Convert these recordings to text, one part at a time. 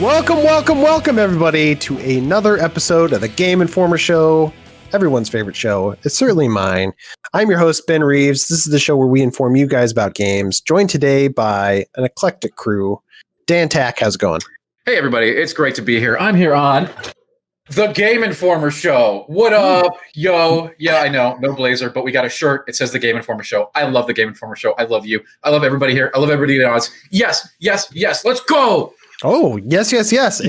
Welcome, everybody, to another episode of the Game Informer Show, everyone's favorite show. It's certainly mine. I'm your host, Ben Reeves. This is the show where we inform you guys about games, joined today by an eclectic crew. Dan Tack, how's it going? Hey, everybody. It's great to be here. I'm here on the Game Informer Show. What up, yo? Yeah, I know, no blazer, but we got a shirt. It says the Game Informer Show. I love the Game Informer Show. I love you. I love everybody here. I love everybody in the audience. Yes. Let's go. Oh, yes. And yes.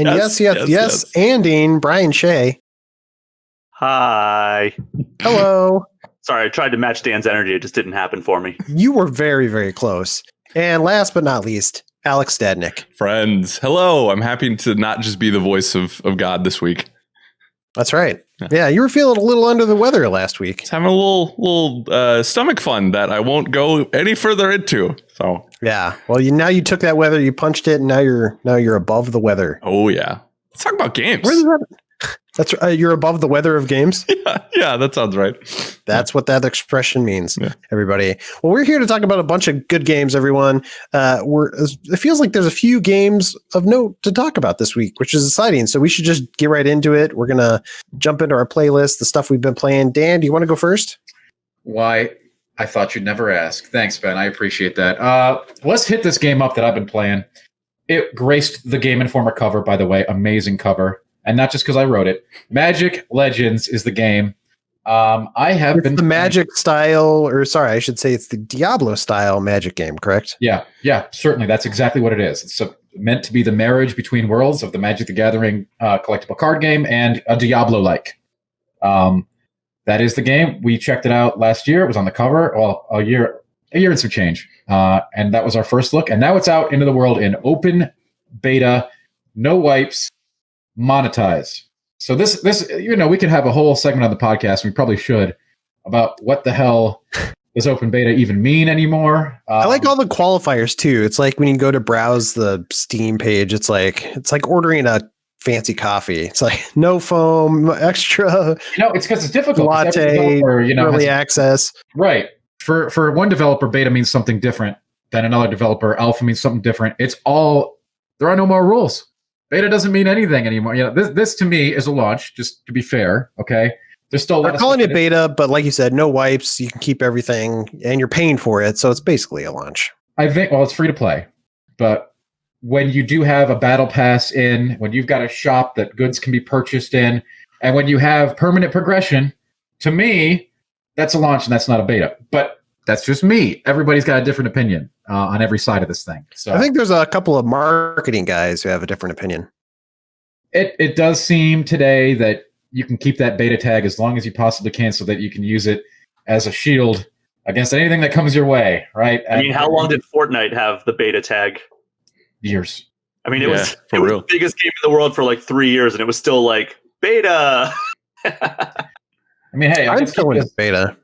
Anding, Brian Shea. Hi. Hello. Sorry, I tried to match Dan's energy. It just didn't happen for me. You were very, very close. And last but not least, Alex Stadnick. Friends, hello. I'm happy to not just be the voice of God this week. That's right. Yeah, you were feeling a little under the weather last week. Just having a little stomach fun that I won't go any further into. So yeah. Well, now you took that weather, you punched it, and now you're above the weather. Oh yeah. Let's talk about games. Where's that? That's you're above the weather of games. Yeah, that sounds right. That's what that expression means, everybody. Well, we're here to talk about a bunch of good games, everyone. It feels like there's a few games of note to talk about this week, which is exciting. So we should just get right into it. We're gonna jump into our playlist, the stuff we've been playing. Dan, do you want to go first? Why? I thought you'd never ask. Thanks, Ben. I appreciate that. Let's hit this game up that I've been playing. It graced the Game Informer cover, by the way. Amazing cover. And not just because I wrote it. Magic Legends is the game. It's the Magic style, I should say it's the Diablo style Magic game, correct? Yeah, certainly. That's exactly what it is. It's meant to be the marriage between worlds of the Magic the Gathering collectible card game and a Diablo-like. That is the game. We checked it out last year. It was on the cover. Well, a year and some change. And that was our first look. And now it's out into the world in open beta, no wipes, monetized. So this, we could have a whole segment on the podcast, and we probably should, about what the hell does open beta even mean anymore. I like all the qualifiers too. It's like when you go to browse the Steam page, it's like ordering a fancy coffee. It's like no foam, extra. It's because it's difficult. Latte, early access. Right. For one developer, beta means something different than another developer. Alpha means something different. There are no more rules. Beta doesn't mean anything anymore. This to me is a launch, just to be fair. Okay. They're calling it beta, but like you said, no wipes. You can keep everything and you're paying for it. So it's basically a launch. I think, it's free to play, but when you do have a battle pass when you've got a shop that goods can be purchased in, and when you have permanent progression, to me, that's a launch and that's not a beta. But that's just me. Everybody's got a different opinion on every side of this thing. So I think there's a couple of marketing guys who have a different opinion. It does seem today that you can keep that beta tag as long as you possibly can, so that you can use it as a shield against anything that comes your way, right? I mean, how long did Fortnite have the beta tag? Years. I mean, it was the biggest game in the world for like 3 years, and it was still like beta. I mean, hey, I'm still in beta.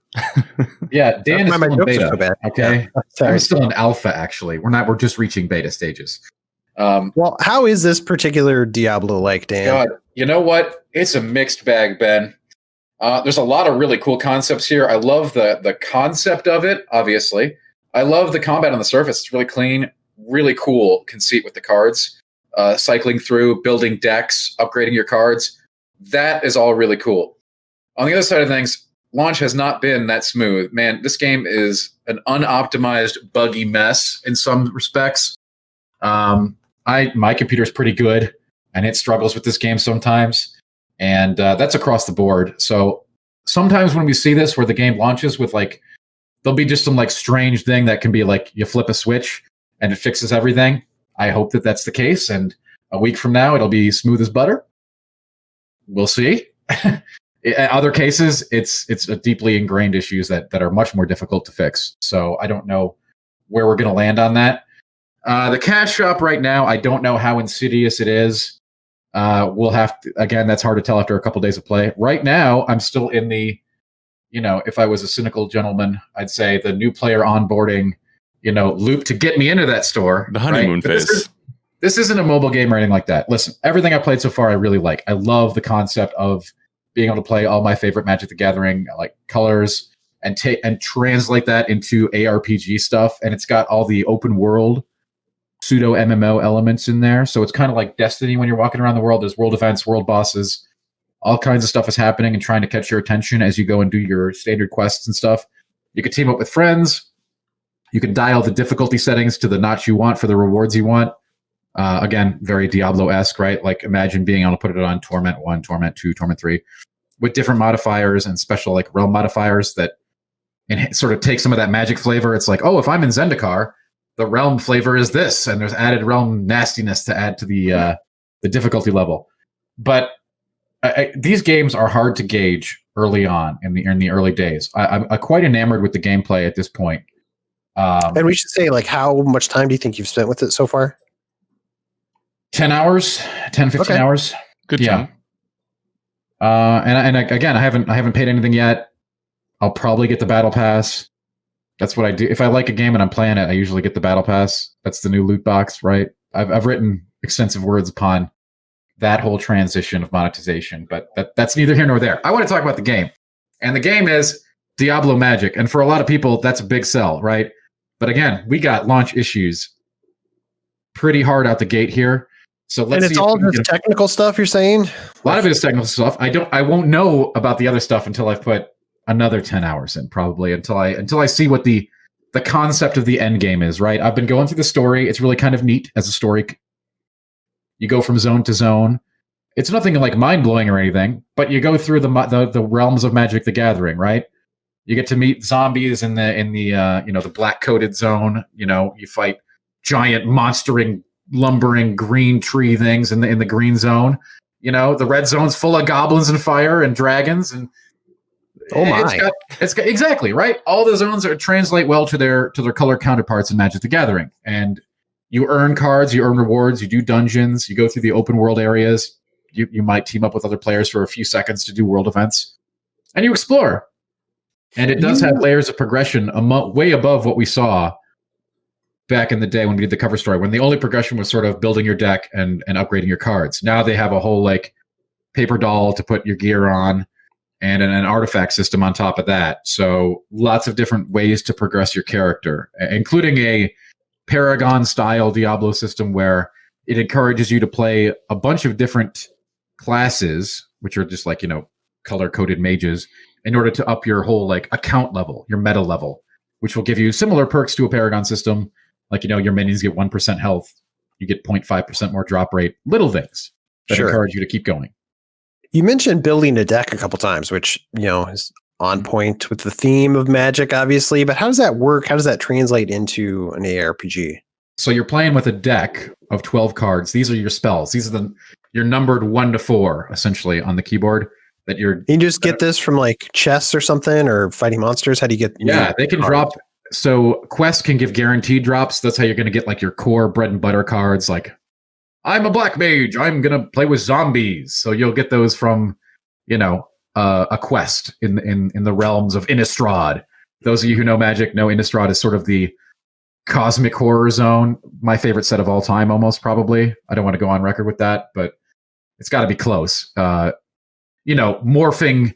Yeah, Dan is still in beta. So bad. Okay, I'm still in alpha. Actually, we're just reaching beta stages. Well, how is this particular Diablo like, Dan? God, you know what? It's a mixed bag, Ben. There's a lot of really cool concepts here. I love the concept of it. Obviously, I love the combat on the surface. It's really clean, really cool conceit with the cards. Cycling through, building decks, upgrading your cards. That is all really cool. On the other side of things, launch has not been that smooth. Man, this game is an unoptimized, buggy mess in some respects. My computer's pretty good, and it struggles with this game sometimes. And that's across the board. So sometimes when we see this, where the game launches with there'll be just some strange thing that can be you flip a switch and it fixes everything. I hope that that's the case. And a week from now, it'll be smooth as butter. We'll see. In other cases, it's a deeply ingrained issues that are much more difficult to fix. So I don't know where we're going to land on that. The cash shop right now, I don't know how insidious it is. We'll have to, again, that's hard to tell after a couple days of play. Right now, I'm still in the, if I was a cynical gentleman, I'd say the new player onboarding, loop to get me into that store. The honeymoon phase. This isn't a mobile game or anything like that. Listen, everything I played so far, I really like. I love the concept of being able to play all my favorite Magic the Gathering colors and translate that into ARPG stuff. And it's got all the open world pseudo MMO elements in there. So it's kind of like Destiny when you're walking around the world. There's world events, world bosses, all kinds of stuff is happening and trying to catch your attention as you go and do your standard quests and stuff. You can team up with friends. You can dial the difficulty settings to the notch you want for the rewards you want. Again, very Diablo-esque, right? Like imagine being able to put it on Torment 1, Torment 2, Torment 3 with different modifiers and special like realm modifiers that sort of take some of that magic flavor. It's like, oh, if I'm in Zendikar, the realm flavor is this, and there's added realm nastiness to add to the difficulty level. But these games are hard to gauge early on in the early days. I'm quite enamored with the gameplay at this point. And we should say, like, how much time do you think you've spent with it so far? 10 hours, 10, 15 hours. Good yeah. job. And again, I haven't paid anything yet. I'll probably get the battle pass. That's what I do. If I like a game and I'm playing it, I usually get the battle pass. That's the new loot box, right? I've written extensive words upon that whole transition of monetization, but that's neither here nor there. I want to talk about the game. And the game is Diablo Magic. And for a lot of people, that's a big sell, right? But again, we got launch issues pretty hard out the gate here. So let's and it's all just technical stuff you're saying? A lot of it is technical stuff. I won't know about the other stuff until I've put another 10 hours in, probably until I see what the concept of the end game is, right? I've been going through the story. It's really kind of neat as a story. You go from zone to zone. It's nothing like mind-blowing or anything, but you go through the realms of Magic the Gathering, right? You get to meet zombies in the black-coated zone. You know, you fight giant monstering lumbering green tree things in the green zone. You know, the red zone's full of goblins and fire and dragons and oh my! It's got exactly right. All the zones translate well to their color counterparts in Magic the Gathering, and you earn cards, you earn rewards, you do dungeons, you go through the open world areas. You might team up with other players for a few seconds to do world events, and you explore. And it does have layers of progression way above what we saw back in the day when we did the cover story, when the only progression was sort of building your deck and upgrading your cards. Now they have a whole like paper doll to put your gear on and an artifact system on top of that. So lots of different ways to progress your character, including a Paragon-style Diablo system where it encourages you to play a bunch of different classes, which are just like, you know, color-coded mages, in order to up your whole like account level, your meta level, which will give you similar perks to a Paragon system. Like, you know, your minions get 1% health, you get 0.5% more drop rate, little things that encourage you to keep going. You mentioned building a deck a couple times, which, you know, is on point with the theme of Magic, obviously. But how does that work? How does that translate into an ARPG? So you're playing with a deck of 12 cards. These are your spells. These are you're numbered 1 to 4, essentially, on the keyboard. That you just get this from like chests or something, or fighting monsters. How do you get? Yeah, they can drop. So quests can give guaranteed drops. That's how you're going to get like your core bread and butter cards. Like, I'm a black mage, I'm going to play with zombies. So you'll get those from, you know, a quest in the realms of Innistrad. Those of you who know Magic know Innistrad is sort of the cosmic horror zone. My favorite set of all time, almost, probably. I don't want to go on record with that, but it's got to be close. You know, morphing,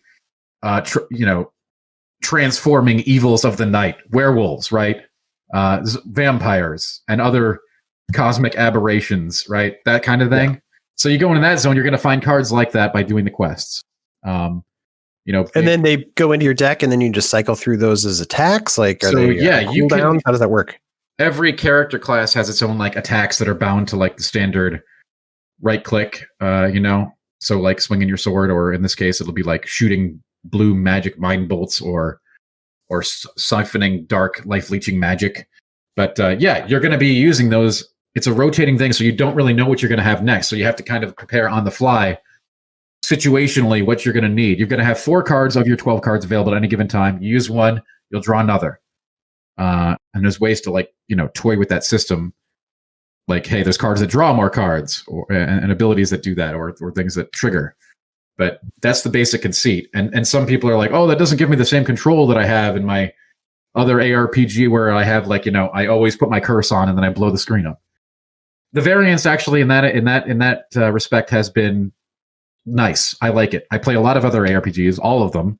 transforming evils of the night, werewolves, right? Vampires and other cosmic aberrations, right? That kind of thing. Yeah. So you go into that zone, you're going to find cards like that by doing the quests. You know, and then they go into your deck, and then you just cycle through those as attacks. Like, are they you can. How does that work? Every character class has its own like attacks that are bound to like the standard right click. You know, so like swinging your sword, or in this case, it'll be like shooting blue magic mind bolts, or siphoning dark life leeching magic. But you're going to be using those. It's a rotating thing, so you don't really know what you're going to have next. So you have to kind of prepare on the fly, situationally, what you're going to need. You're going to have 4 cards of your 12 cards available at any given time. You use one, you'll draw another. And there's ways to, like, you know, toy with that system. Like, hey, there's cards that draw more cards, and abilities that do that, or things that trigger. But that's the basic conceit. And some people are like, oh, that doesn't give me the same control that I have in my other ARPG, where I have, like, you know, I always put my curse on and then I blow the screen up. The variance actually in that respect has been nice. I like it. I play a lot of other ARPGs, all of them,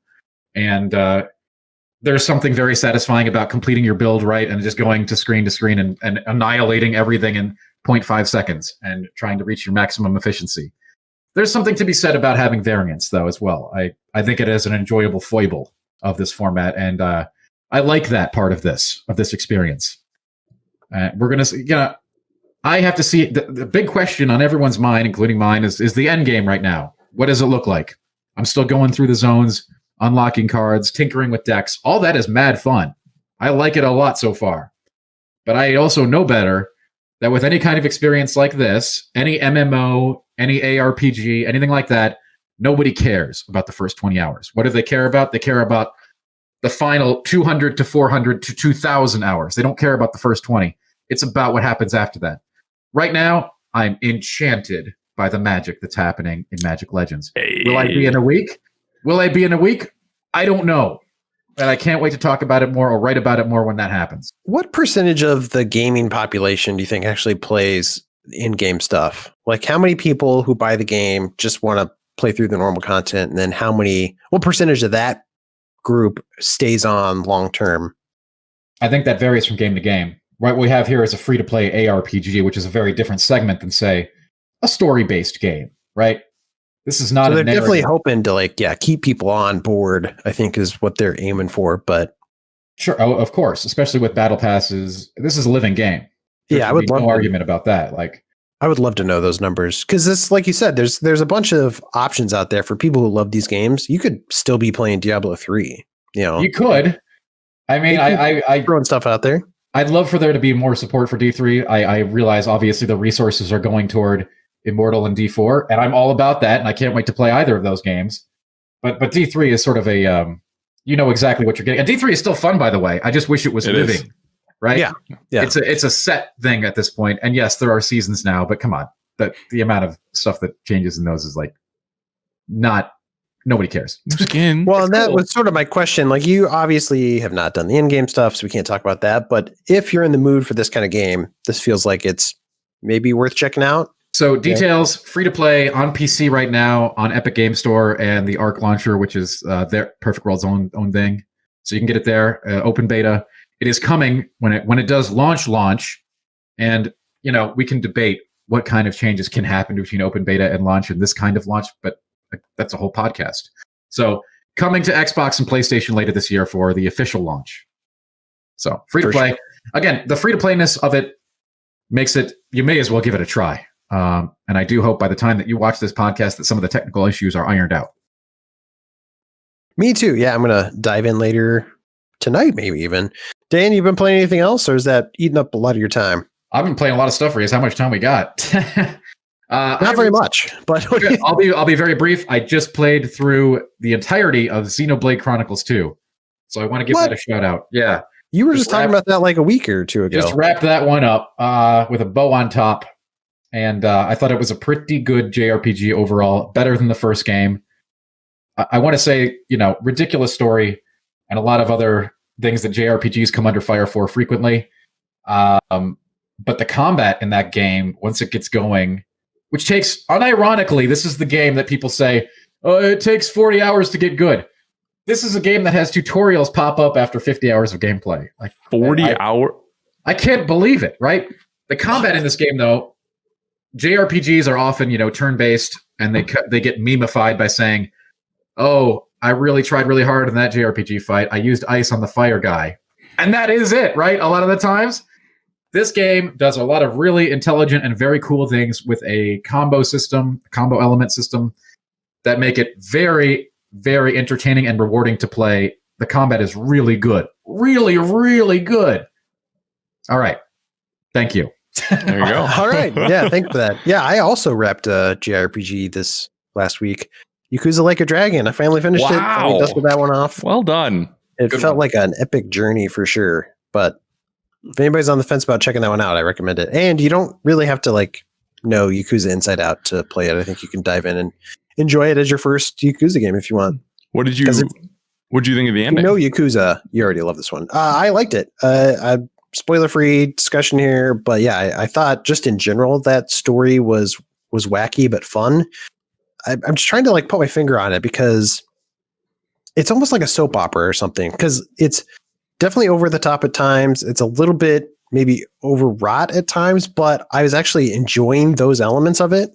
and the there's something very satisfying about completing your build right and just going to screen and annihilating everything in 0.5 seconds and trying to reach your maximum efficiency. There's something to be said about having variance, though, as well. I think it is an enjoyable foible of this format, and I like that part of this experience. We're gonna, I have to see the big question on everyone's mind, including mine, is the end game right now. What does it look like? I'm still going through the zones, unlocking cards, tinkering with decks. All that is mad fun. I like it a lot so far. But I also know better that with any kind of experience like this, any MMO, any ARPG, anything like that, nobody cares about the first 20 hours. What do they care about? They care about the final 200 to 400 to 2,000 hours. They don't care about the first 20. It's about what happens after that. Right now, I'm enchanted by the magic that's happening in Magic Legends. Hey. Will I be in a week? I don't know. And I can't wait to talk about it more or write about it more when that happens. What percentage of the gaming population do you think actually plays in-game stuff? Like, how many people who buy the game just want to play through the normal content? And then what percentage of that group stays on long-term? I think that varies from game to game. What we have here is a free-to-play ARPG, which is a very different segment than, say, a story-based game, right? This is not. So they're definitely hoping to keep people on board, I think, is what they're aiming for. But sure, of course, especially with battle passes, this is a living game. I would love no argument about that. I would love to know those numbers, because this, like you said, there's a bunch of options out there for people who love these games. You could still be playing Diablo 3. You could. I mean, I throwing stuff out there. I'd love for there to be more support for D3. I realize obviously the resources are going toward Immortal and D4, and I'm all about that, and I can't wait to play either of those games. But D3 is sort of a you know exactly what you're getting. And D3 is still fun, by the way. I just wish it was living, right? Yeah. It's a set thing at this point. And yes, there are seasons now, but come on, the amount of stuff that changes in those is nobody cares. Skin. Well, and that was sort of my question. Like, you obviously have not done the in-game stuff, so we can't talk about that. But if you're in the mood for this kind of game, this feels like it's maybe worth checking out. So details, free to play on PC right now on Epic Game Store and the Arc Launcher, which is their Perfect World's own thing. So you can get it there, open beta. It is coming when it does launch, and we can debate what kind of changes can happen between open beta and launch and this kind of launch, but that's a whole podcast. So coming to Xbox and PlayStation later this year for the official launch. So free to play. Sure. Again, the free to playness of it makes it, you may as well give it a try. And I do hope by the time that you watch this podcast that some of the technical issues are ironed out. Me too. Yeah, I'm going to dive in later tonight, maybe even. Dan, you been playing anything else, or is that eating up a lot of your time? I've been playing a lot of stuff, Reese. How much time we got? Not very much, but I'll be very brief. I just played through the entirety of Xenoblade Chronicles 2. So I want to give that a shout out. Yeah. You were just talking about that like a week or two ago. Just wrapped that one up with a bow on top. And I thought it was a pretty good JRPG overall, better than the first game. I want to say, ridiculous story and a lot of other things that JRPGs come under fire for frequently. But the combat in that game, once it gets going, which takes, unironically, this is the game that people say, oh, it takes 40 hours to get good. This is a game that has tutorials pop up after 50 hours of gameplay. Like 40 hours? I can't believe it, right? The combat in this game, though, JRPGs are often, turn-based, and they get memified by saying, oh, I really tried really hard in that JRPG fight. I used ice on the fire guy. And that is it, right? A lot of the times. This game does a lot of really intelligent and very cool things with a combo element system that make it very, very entertaining and rewarding to play. The combat is really good. Really, really good. All right. Thank you. There you go. All right. Yeah, thanks for that. Yeah, I also wrapped a JRPG this last week. Yakuza Like a Dragon. I finally finished it. I dusted that one off. Well done. It felt like an epic journey for sure. But if anybody's on the fence about checking that one out, I recommend it. And you don't really have to know Yakuza inside out to play it. I think you can dive in and enjoy it as your first Yakuza game if you want. What did you think of the ending? Yakuza, you already love this one. I liked it. Spoiler-free discussion here, but yeah, I thought just in general that story was wacky but fun. I'm just trying to put my finger on it because it's almost like a soap opera or something, because it's definitely over the top at times. It's a little bit maybe overwrought at times, but I was actually enjoying those elements of it.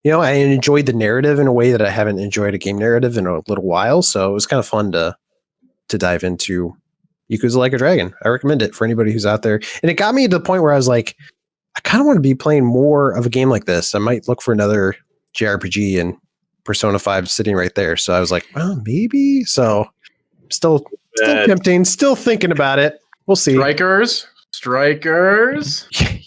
I enjoyed the narrative in a way that I haven't enjoyed a game narrative in a little while. So it was kind of fun to dive into Yakuza Like a Dragon. I recommend it for anybody who's out there. And it got me to the point where I was like, I kind of want to be playing more of a game like this. I might look for another JRPG, and Persona 5 sitting right there. So I was like, well, maybe. So still tempting, still thinking about it. We'll see. Strikers.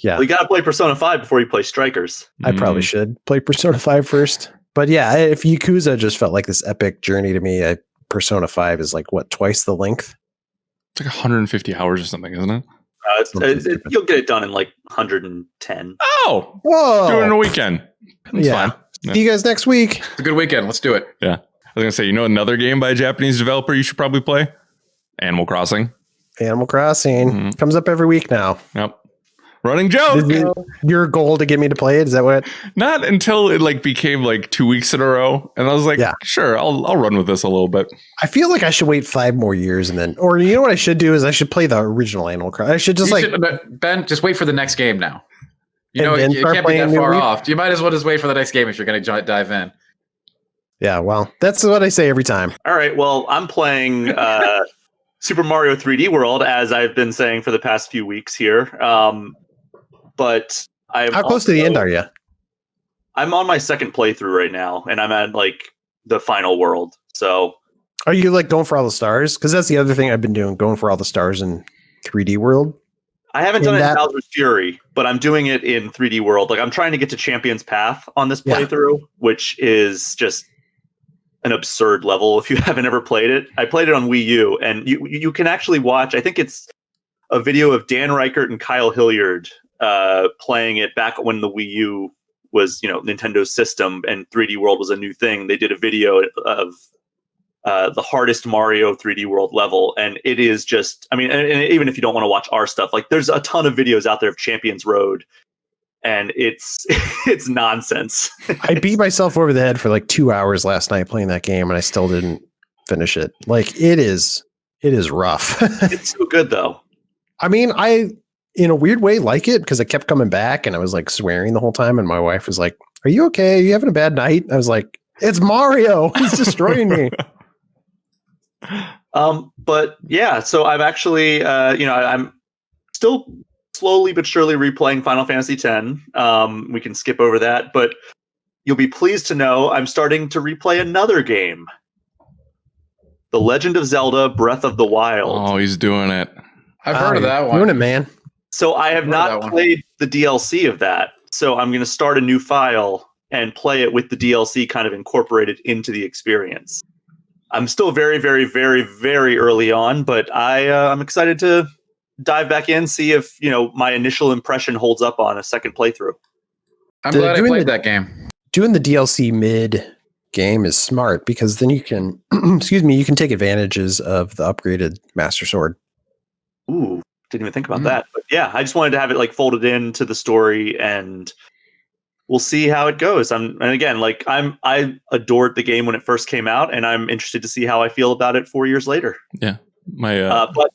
Yeah. Well, you got to play Persona 5 before you play Strikers. I probably should play Persona 5 first. But yeah, if Yakuza just felt like this epic journey to me, Persona 5 is like, what, twice the length? It's like 150 hours or something, isn't it? You'll get it done in like 110. Oh, whoa! do it in a weekend. That's fine. Yeah. See you guys next week. It's a good weekend. Let's do it. Yeah, I was gonna say, another game by a Japanese developer you should probably play. Animal Crossing. Comes up every week now. Yep. Running joke. Is it your goal to get me to play it? Is that what? Not until it became 2 weeks in a row, and I was like, sure, I'll run with this a little bit. I feel like I should wait 5 more years and then, or you know what I should do is I should play the original Animal Crossing. I should just Ben, just wait for the next game now. You can't be that far off. You might as well just wait for the next game if you're going to dive in. Yeah, well, that's what I say every time. All right, well, I'm playing Super Mario 3D World, as I've been saying for the past few weeks here. But how close to the end are you? I'm on my second playthrough right now, and I'm at the final world. So, are you going for all the stars? Because that's the other thing I've been doing, going for all the stars in 3D World. I haven't done it in Bowser's Fury, but I'm doing it in 3D World. I'm trying to get to Champion's Path on this playthrough, which is just an absurd level if you haven't ever played it. I played it on Wii U, and you can actually watch. I think it's a video of Dan Reichert and Kyle Hilliard playing it back when the Wii U was, Nintendo's system and 3D World was a new thing. They did a video of the hardest Mario 3D World level, and it is just, and even if you don't want to watch our stuff, there's a ton of videos out there of Champions Road, and it's nonsense. I beat myself over the head for 2 hours last night playing that game, and I still didn't finish it. It is rough. It's so good though. I in a weird way like it because I kept coming back and I was swearing the whole time, and my wife was like, "Are you okay? Are you having a bad night?" And I was like, "It's Mario. He's destroying me." But yeah, so I'm actually I'm still slowly but surely replaying Final Fantasy X. We can skip over that, but you'll be pleased to know I'm starting to replay another game. The Legend of Zelda Breath of the Wild. Oh, he's doing it. I've heard of that one. Doing it, man. So I have not played the DLC of that. So I'm going to start a new file and play it with the DLC kind of incorporated into the experience. I'm still very, very, very, very early on, but I'm excited to dive back in, see if my initial impression holds up on a second playthrough. I'm glad I played that game. Doing the DLC mid game is smart because then you can, you can take advantages of the upgraded Master Sword. Ooh, didn't even think about that. But yeah, I just wanted to have it folded into the story, and we'll see how it goes. I adored the game when it first came out, and I'm interested to see how I feel about it 4 years later. Yeah, but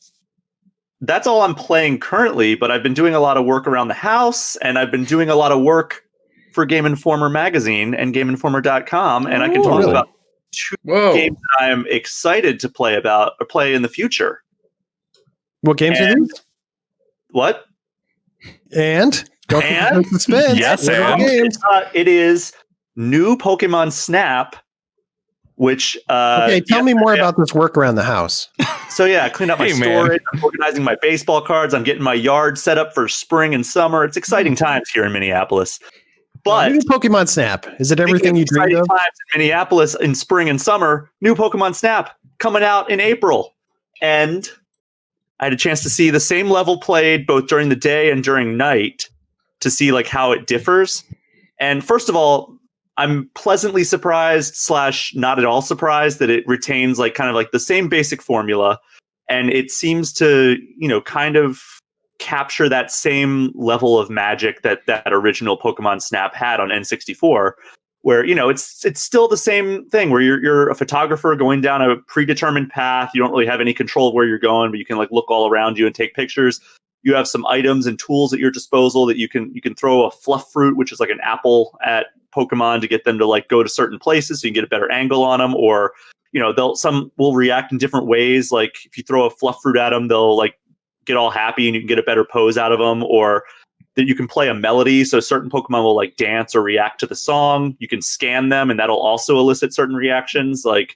that's all I'm playing currently. But I've been doing a lot of work around the house, and I've been doing a lot of work for Game Informer magazine and GameInformer.com, and I can talk about 2 games that I am excited to play in the future. What games are these? What? And? And? Suspense. Yes, it is new Pokémon Snap, which... okay, tell me more about this work around the house. So yeah, I cleaned up my storage, I'm organizing my baseball cards, I'm getting my yard set up for spring and summer. It's exciting times here in Minneapolis. But new Pokemon Snap. Is it everything you dreamed of? Times in Minneapolis in spring and summer, new Pokemon Snap coming out in April. And I had a chance to see the same level played both during the day and during night to see how it differs. And first of all, I'm pleasantly surprised / not at all surprised that it retains the same basic formula. And it seems to, kind of capture that same level of magic that original Pokemon Snap had on N64. where, you know, it's still the same thing where you're a photographer going down a predetermined path. You don't really have any control of where you're going, but you can like look all around you and take pictures. You have some items and tools at your disposal that you can throw a fluff fruit, which is like an apple, at Pokemon to get them to like go to certain places so you can get a better angle on them. Or, you know, some will react in different ways. Like if you throw a fluff fruit at them, they'll like get all happy and you can get a better pose out of them. Or that you can play a melody, so certain Pokemon will like dance or react to the song. You can scan them and that'll also elicit certain reactions. Like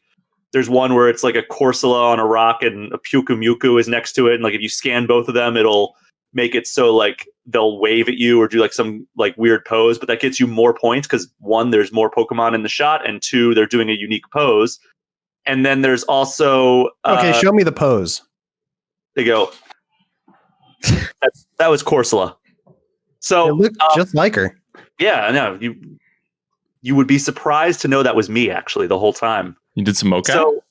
there's one where it's like a Corsola on a rock and a Pyukumuku is next to it, and like if you scan both of them, it'll make it so like they'll wave at you or do like some like weird pose, but that gets you more points because one, there's more Pokemon in the shot, and two, they're doing a unique pose. And then there's also okay, show me the pose. There you go. That was Corsola. So it looked just like her. Yeah, I know. You would be surprised to know that was me actually the whole time. You did some mocap?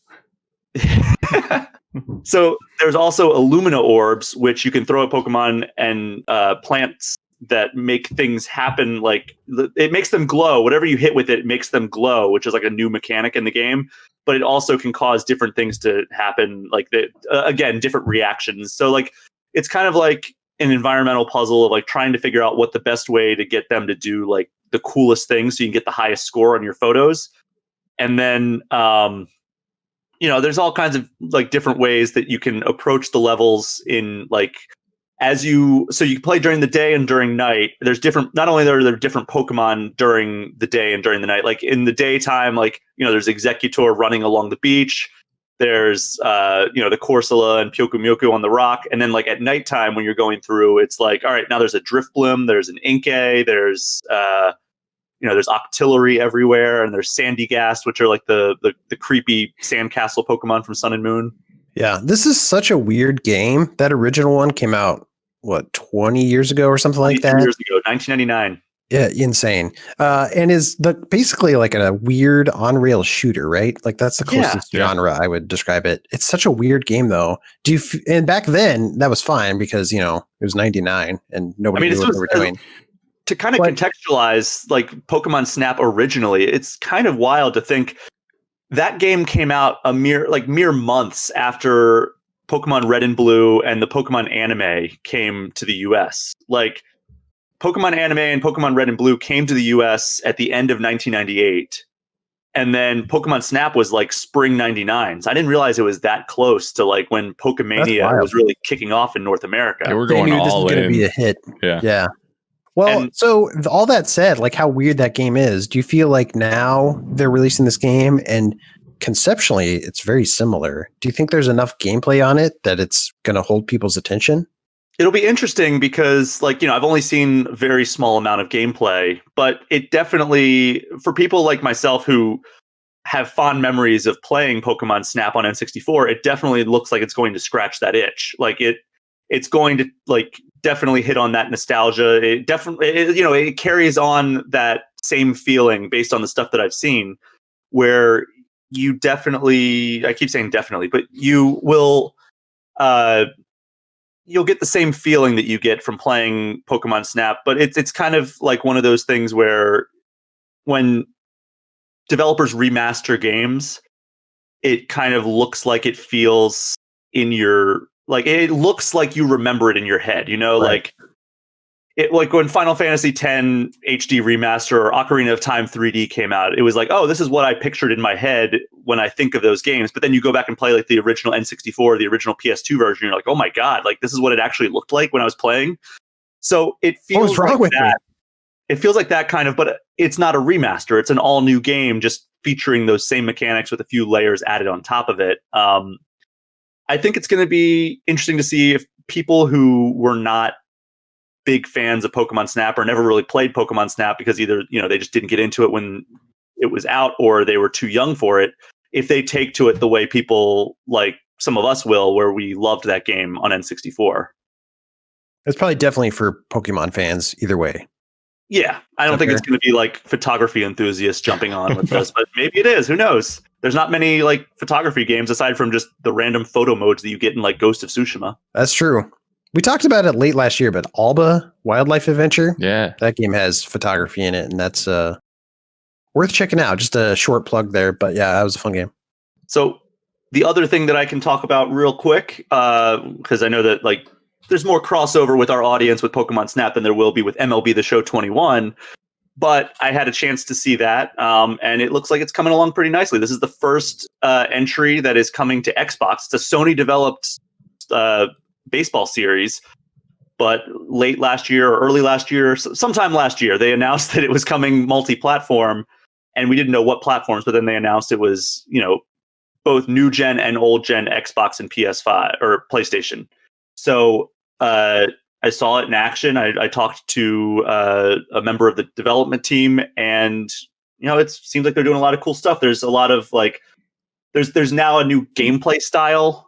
So there's also Illumina orbs, which you can throw at Pokemon and plants that make things happen. Like it makes them glow. Whatever you hit with it makes them glow, which is like a new mechanic in the game. But it also can cause different things to happen. Like again, different reactions. So like it's kind of like an environmental puzzle of like trying to figure out what the best way to get them to do like the coolest things so you can get the highest score on your photos. And then, you know, there's all kinds of like different ways that you can approach the levels in like, so you play during the day and during night. There's different, not only are there different Pokemon during the day and during the night, like in the daytime, like, you know, there's Executor running along the beach. There's, you know, the Corsola and Pyukumuku on the rock. And then like at nighttime when you're going through, it's like, all right, now there's a Drifblim, there's an Inkay, there's, you know, there's Octillery everywhere, and there's Sandygast, which are like the creepy sandcastle Pokemon from Sun and Moon. Yeah, this is such a weird game. That original one came out, what, 20 years ago or something like that? 22 years ago, 1999. Yeah, insane. And is basically like a weird on-rail shooter, right? Like that's the closest genre I would describe it. It's such a weird game, though. And back then that was fine because, you know, it was 99 and nobody knew what they were doing. To kind of contextualize like Pokemon Snap originally, it's kind of wild to think that game came out mere months after Pokemon Red and Blue and the Pokemon anime came to the US. Like Pokemon anime and Pokemon Red and Blue came to the US at the end of 1998. And then Pokemon Snap was like spring 99. So I didn't realize it was that close to like when Pokemania was really kicking off in North America. They were going all in. This was going to be a hit. Yeah. Well, so all that said, like how weird that game is, do you feel like now they're releasing this game and conceptually it's very similar? Do you think there's enough gameplay on it that it's going to hold people's attention? It'll be interesting because, like, you know, I've only seen a very small amount of gameplay, but it definitely, for people like myself who have fond memories of playing Pokemon Snap on N64, it definitely looks like it's going to scratch that itch. Like it's going to like definitely hit on that nostalgia. It definitely, you know, it carries on that same feeling based on the stuff that I've seen, where you definitely, I keep saying definitely, but you will, you'll get the same feeling that you get from playing Pokemon Snap. But it's kind of like one of those things where when developers remaster games, it kind of looks like it feels in your, like it looks like you remember it in your head, you know, right. Like when Final Fantasy X HD remaster or Ocarina of Time 3D came out, it was like, oh, this is what I pictured in my head when I think of those games. But then you go back and play like the original N64, the original PS2 version, you're like, oh my God, like this is what it actually looked like when I was playing. So it feels like that. It feels like that kind of, but it's not a remaster. It's an all new game, just featuring those same mechanics with a few layers added on top of it. I think it's going to be interesting to see if people who were not big fans of Pokemon Snap or never really played Pokemon Snap because either, you know, they just didn't get into it when it was out or they were too young for it, if they take to it the way people like some of us will, where we loved that game on N64. It's probably definitely for Pokemon fans either way. Yeah, I don't think it's going to be like photography enthusiasts jumping on with this, but maybe it is. Who knows? There's not many like photography games aside from just the random photo modes that you get in like Ghost of Tsushima. That's true. We talked about it late last year, but Alba Wildlife Adventure, yeah, that game has photography in it, and that's worth checking out. Just a short plug there, but yeah, that was a fun game. So the other thing that I can talk about real quick, because I know that like there's more crossover with our audience with Pokemon Snap than there will be with MLB The Show 21. But I had a chance to see that, and it looks like it's coming along pretty nicely. This is the first entry that is coming to Xbox. It's a Sony-developed baseball series, but late last year or early last year, sometime last year, they announced that it was coming multi-platform, and we didn't know what platforms, but then they announced it was, both new gen and old gen Xbox and PS5 or PlayStation. So I saw it in action. I talked to a member of the development team, and it seems like they're doing a lot of cool stuff. There's a lot of like, there's now a new gameplay style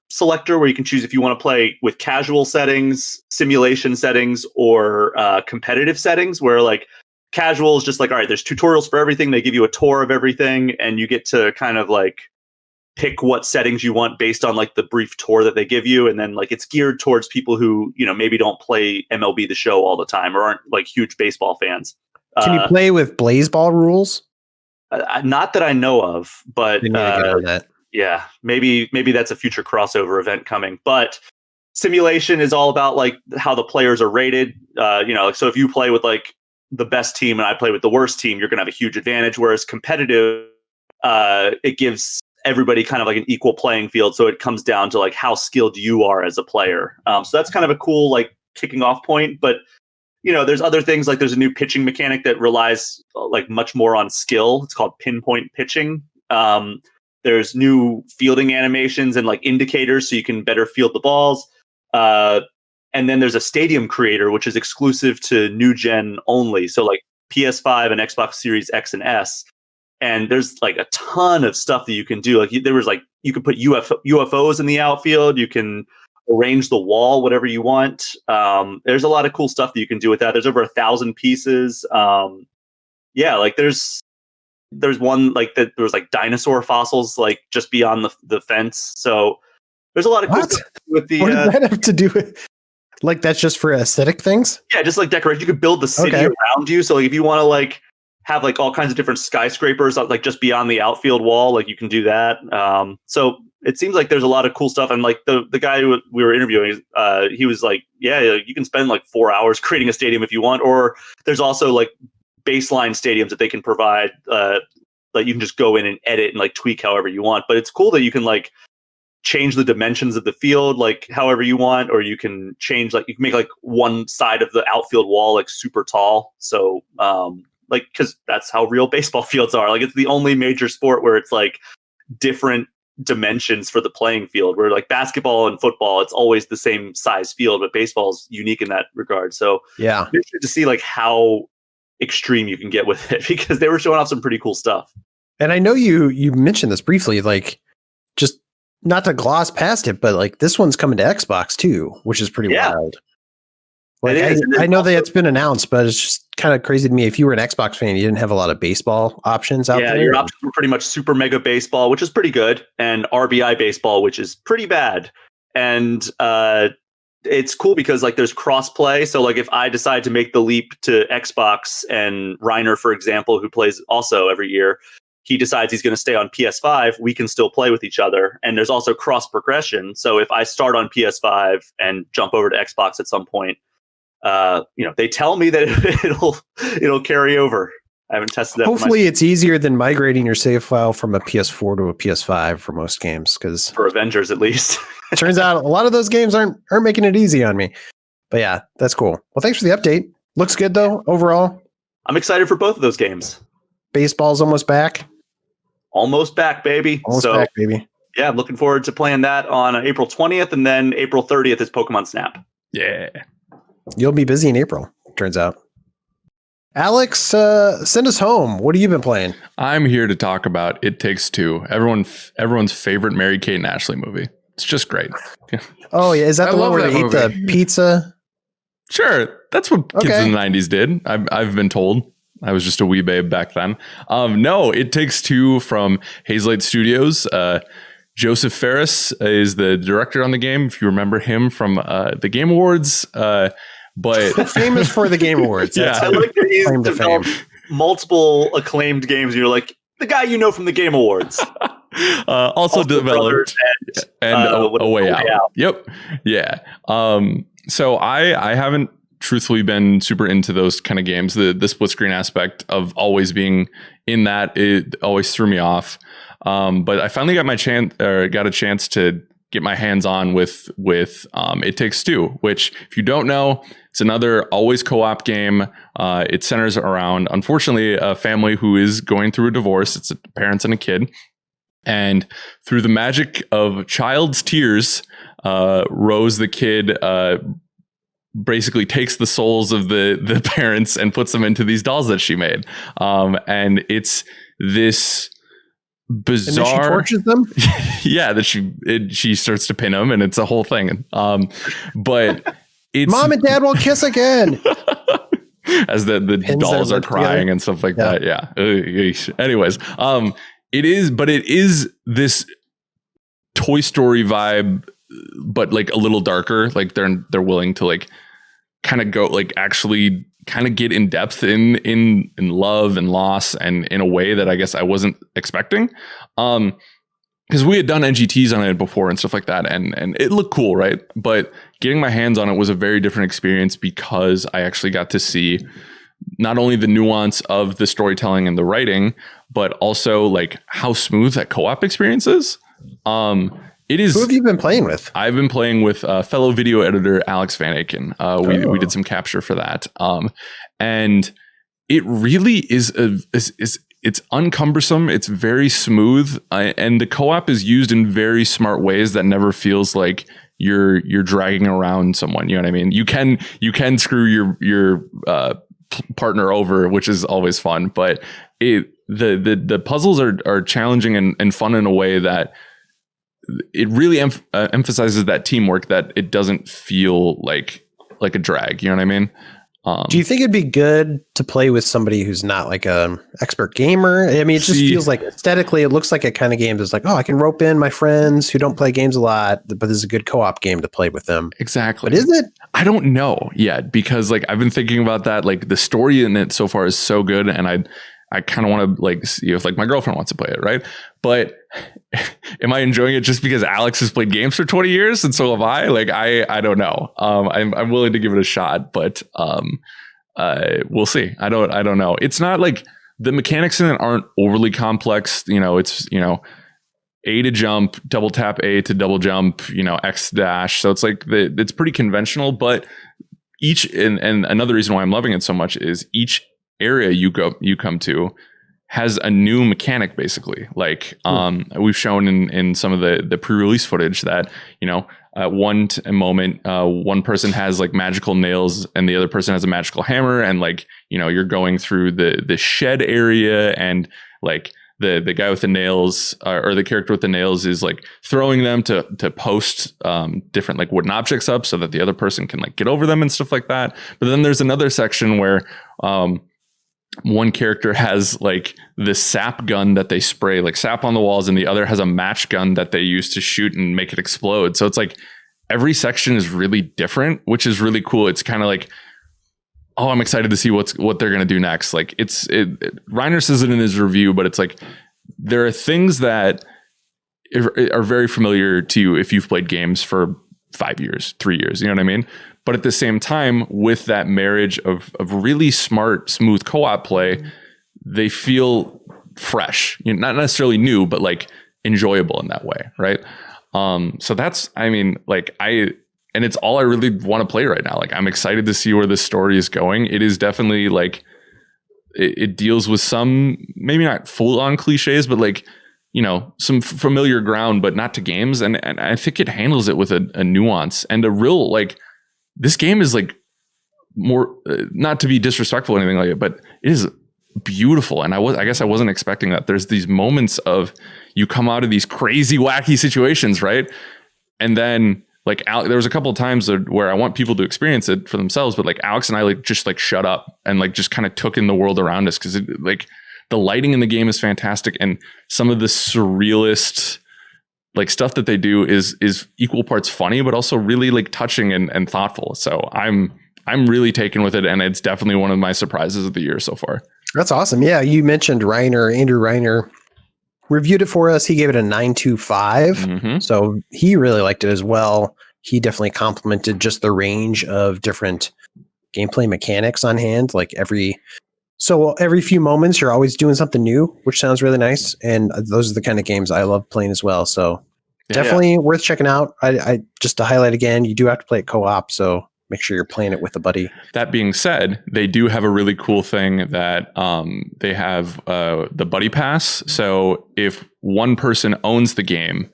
selector where you can choose if you want to play with casual settings, simulation settings, or competitive settings. Where like casual is just like, all right, there's tutorials for everything. They give you a tour of everything, and you get to kind of like pick what settings you want based on like the brief tour that they give you. And then like it's geared towards people who, maybe don't play MLB The Show all the time or aren't like huge baseball fans. Can you play with Blazeball rules? Not that I know of, but that. Yeah, maybe that's a future crossover event coming. But simulation is all about like how the players are rated. So if you play with like the best team and I play with the worst team, you're going to have a huge advantage. Whereas competitive, it gives everybody kind of like an equal playing field. So it comes down to like how skilled you are as a player. So that's kind of a cool like kicking off point. But there's other things like there's a new pitching mechanic that relies like much more on skill. It's called pinpoint pitching. There's new fielding animations and like indicators so you can better field the balls. And then there's a stadium creator, which is exclusive to new gen only. So like PS5 and Xbox Series X and S. And there's like a ton of stuff that you can do. Like there was like, you could put UFOs in the outfield. You can arrange the wall, whatever you want. There's a lot of cool stuff that you can do with that. There's over 1,000 pieces. Like there's one like that. There was like dinosaur fossils, like just beyond the fence. So there's a lot of cool stuff with the, what does that have to do with, like, that's just for aesthetic things? Yeah. Just like decoration. You could build the city around you. So like, if you want to like, have like all kinds of different skyscrapers like just beyond the outfield wall, like you can do that. So it seems like there's a lot of cool stuff. And like the guy who we were interviewing, he was like, yeah, you can spend like 4 hours creating a stadium if you want. Or there's also like baseline stadiums that they can provide. Like you can just go in and edit and like tweak however you want. But it's cool that you can like change the dimensions of the field like however you want, or you can change like you can make like one side of the outfield wall like super tall. So like, because that's how real baseball fields are. Like, it's the only major sport where it's like different dimensions for the playing field. Where like basketball and football, it's always the same size field, but baseball is unique in that regard. So yeah, I'm interested to see like how extreme you can get with it, because they were showing off some pretty cool stuff. And I know you mentioned this briefly, like just not to gloss past it, but like this one's coming to Xbox too, which is pretty wild. Like I know that it's been announced, but it's just kind of crazy to me. If you were an Xbox fan, you didn't have a lot of baseball options out there. Yeah, your options were pretty much Super Mega Baseball, which is pretty good, and RBI Baseball, which is pretty bad. And it's cool because like there's cross-play. So like if I decide to make the leap to Xbox, and Reiner, for example, who plays also every year, he decides he's going to stay on PS5, we can still play with each other. And there's also cross progression. So if I start on PS5 and jump over to Xbox at some point, they tell me that it'll carry over. I haven't tested that. Hopefully it's easier than migrating your save file from a PS4 to a PS5 for most games, because for Avengers at least. It turns out a lot of those games aren't making it easy on me. But yeah, that's cool. Well, thanks for the update. Looks good though, overall. I'm excited for both of those games. Baseball's almost back. Almost back, baby. Almost back, baby. Yeah, I'm looking forward to playing that on April 20th, and then April 30th is Pokemon Snap. Yeah. You'll be busy in April, turns out. Alex, send us home. What have you been playing? I'm here to talk about It Takes Two, everyone's favorite Mary-Kate and Ashley movie. It's just great. Oh, yeah. Is that the one where they ate the pizza? Sure. That's what kids in the 90s did. I've been told. I was just a wee babe back then. No, It Takes Two from Hazelight Studios. Joseph Ferris is the director on the game, if you remember him from the Game Awards. But famous for the Game Awards. Yeah, I like that he's developed multiple acclaimed games. And you're like, the guy you know from the Game Awards. Also developed and a Way Out. Yep. Yeah. So I haven't truthfully been super into those kind of games. The split screen aspect of always being in that, it always threw me off. But I finally got got a chance to get my hands on with It Takes Two, which, if you don't know, it's another always co-op game. It centers around, unfortunately, a family who is going through a divorce. It's parents and a kid. And through the magic of child's tears, Rose, the kid, basically takes the souls of the parents and puts them into these dolls that she made. And it's this bizarre. And then she tortures them. Yeah, that she starts to pin them, and it's a whole thing. But it's Mom and Dad will kiss again. As the dolls are crying together and stuff like that. Yeah. Anyways, it is this Toy Story vibe, but like a little darker. Like they're willing to like kind of go like actually kind of get in depth in love and loss, and in a way that I guess I wasn't expecting. Because we had done NGTs on it before and stuff like that, and it looked cool, right? But getting my hands on it was a very different experience, because I actually got to see not only the nuance of the storytelling and the writing, but also like how smooth that co-op experience is. It is. Who have you been playing with? I've been playing with fellow video editor Alex Van Aken. We did some capture for that, and it really is it's uncumbersome. It's very smooth, and the co-op is used in very smart ways that never feels like you're dragging around someone. You know what I mean? You can screw your partner over, which is always fun, but the puzzles are challenging and fun in a way that it really emphasizes that teamwork, that it doesn't feel like a drag. You know what I mean? Do you think it'd be good to play with somebody who's not like an expert gamer? I mean, it just feels like aesthetically, it looks like a kind of game that's like, oh, I can rope in my friends who don't play games a lot, but this is a good co-op game to play with them. Exactly. But is it? I don't know yet, because like I've been thinking about that. Like the story in it so far is so good, and I kind of want to like see if like my girlfriend wants to play it, right? But am I enjoying it just because Alex has played games for 20 years and so have I? Like I don't know. I'm willing to give it a shot, but we'll see. I don't know. It's not like the mechanics in it aren't overly complex. You know, it's A to jump, double tap A to double jump, X dash. So it's like it's pretty conventional, but and another reason why I'm loving it so much is each area you come to has a new mechanic, basically. Like we've shown in some of the pre-release footage that at one moment one person has like magical nails and the other person has a magical hammer, and like you're going through the shed area, and like the guy with the nails or the character with the nails is like throwing them to post different like wooden objects up so that the other person can like get over them and stuff like that. But then there's another section where one character has like this sap gun that they spray like sap on the walls, and the other has a match gun that they use to shoot and make it explode. So it's like every section is really different, which is really cool. It's kind of like, oh, I'm excited to see what they're going to do next. Like Reiner says it in his review, but it's like, there are things that are very familiar to you if you've played games for 5 years, 3 years, you know what I mean? But at the same time, with that marriage of really smart, smooth co-op play, they feel fresh. Not necessarily new, but like enjoyable in that way, right? So that's, I mean, like and it's all I really want to play right now. Like I'm excited to see where this story is going. It is definitely like it deals with some, maybe not full on cliches, but like some familiar ground, but not to games. And I think it handles it with a nuance and a real like. This game is like more, not to be disrespectful or anything like it, but it is beautiful. And I guess I wasn't expecting that. There's these moments of you come out of these crazy, wacky situations, right? And then like there was a couple of times where I want people to experience it for themselves, but like Alex and I like just like shut up and like just kind of took in the world around us, because like the lighting in the game is fantastic, and some of the surrealist like stuff that they do is equal parts funny, but also really like touching and thoughtful. So I'm really taken with it, and it's definitely one of my surprises of the year so far. That's awesome. Yeah, you mentioned Andrew Reiner reviewed it for us. He gave it a 9.25. Mm-hmm. So he really liked it as well. He definitely complimented just the range of different gameplay mechanics on hand. Like every few moments, you're always doing something new, which sounds really nice. And those are the kind of games I love playing as well. So definitely worth checking out. I just to highlight again, you do have to play it co-op. So make sure you're playing it with a buddy. That being said, they do have a really cool thing that they have the buddy pass. So if one person owns the game,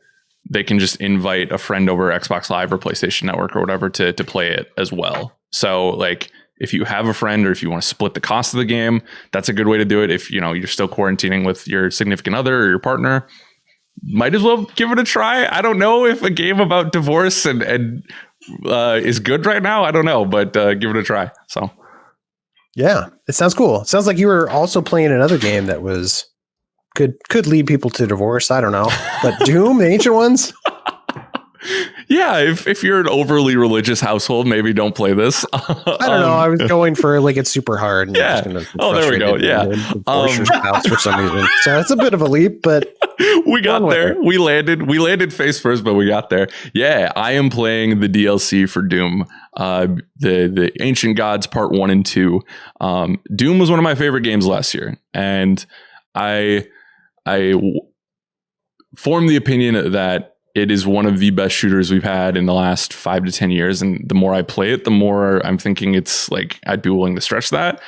they can just invite a friend over Xbox Live or PlayStation Network or whatever to play it as well. So like if you have a friend or if you want to split the cost of the game, that's a good way to do it. If you're still quarantining with your significant other or your partner, might as well give it a try. I don't know if a game about divorce and is good right now. I don't know, but give it a try. So yeah, it sounds cool. It sounds like you were also playing another game that was could lead people to divorce. I don't know, but Doom, the ancient ones. Yeah, if you're an overly religious household, maybe don't play this. I don't know. I was going for like it's super hard. And yeah. Oh, there we go. Yeah. Divorce your spouse for some reason. So it's a bit of a leap, but we got there. We landed face first, but we got there. Yeah, I am playing the DLC for Doom, the Ancient Gods Part 1 and 2. Doom was one of my favorite games last year, and I formed the opinion that it is one of the best shooters we've had in the last 5 to 10 years. And the more I play it, the more I'm thinking it's like I'd be willing to stretch that.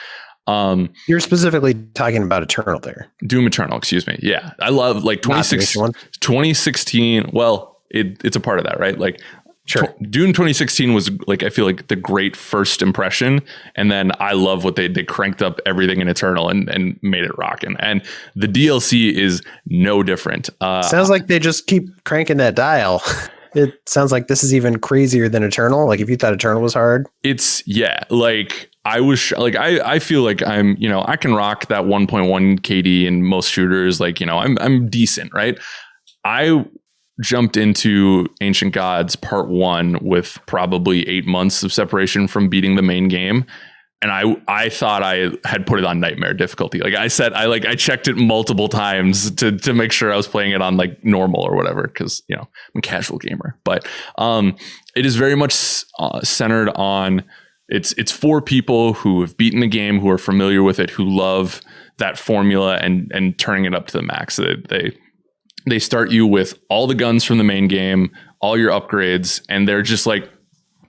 You're specifically talking about Eternal there. Doom Eternal, excuse me. Yeah. I love like 2016. Well, it's a part of that, right? Like sure. Doom 2016 was like, I feel like the great first impression. And then I love what they cranked up everything in Eternal and made it rocking. And the DLC is no different. Sounds like they just keep cranking that dial. It sounds like this is even crazier than Eternal. Like if you thought Eternal was hard. Like I was like, I feel like I'm, I can rock that 1.1 KD in most shooters. Like, I'm decent, right? I jumped into Ancient Gods Part 1 with probably 8 months of separation from beating the main game. And I thought I had put it on nightmare difficulty. Like I said, I checked it multiple times to make sure I was playing it on like normal or whatever. Cause I'm a casual gamer, but it is very much centered on it's for people who have beaten the game, who are familiar with it, who love that formula and turning it up to the max. They start you with all the guns from the main game, all your upgrades, and they're just like,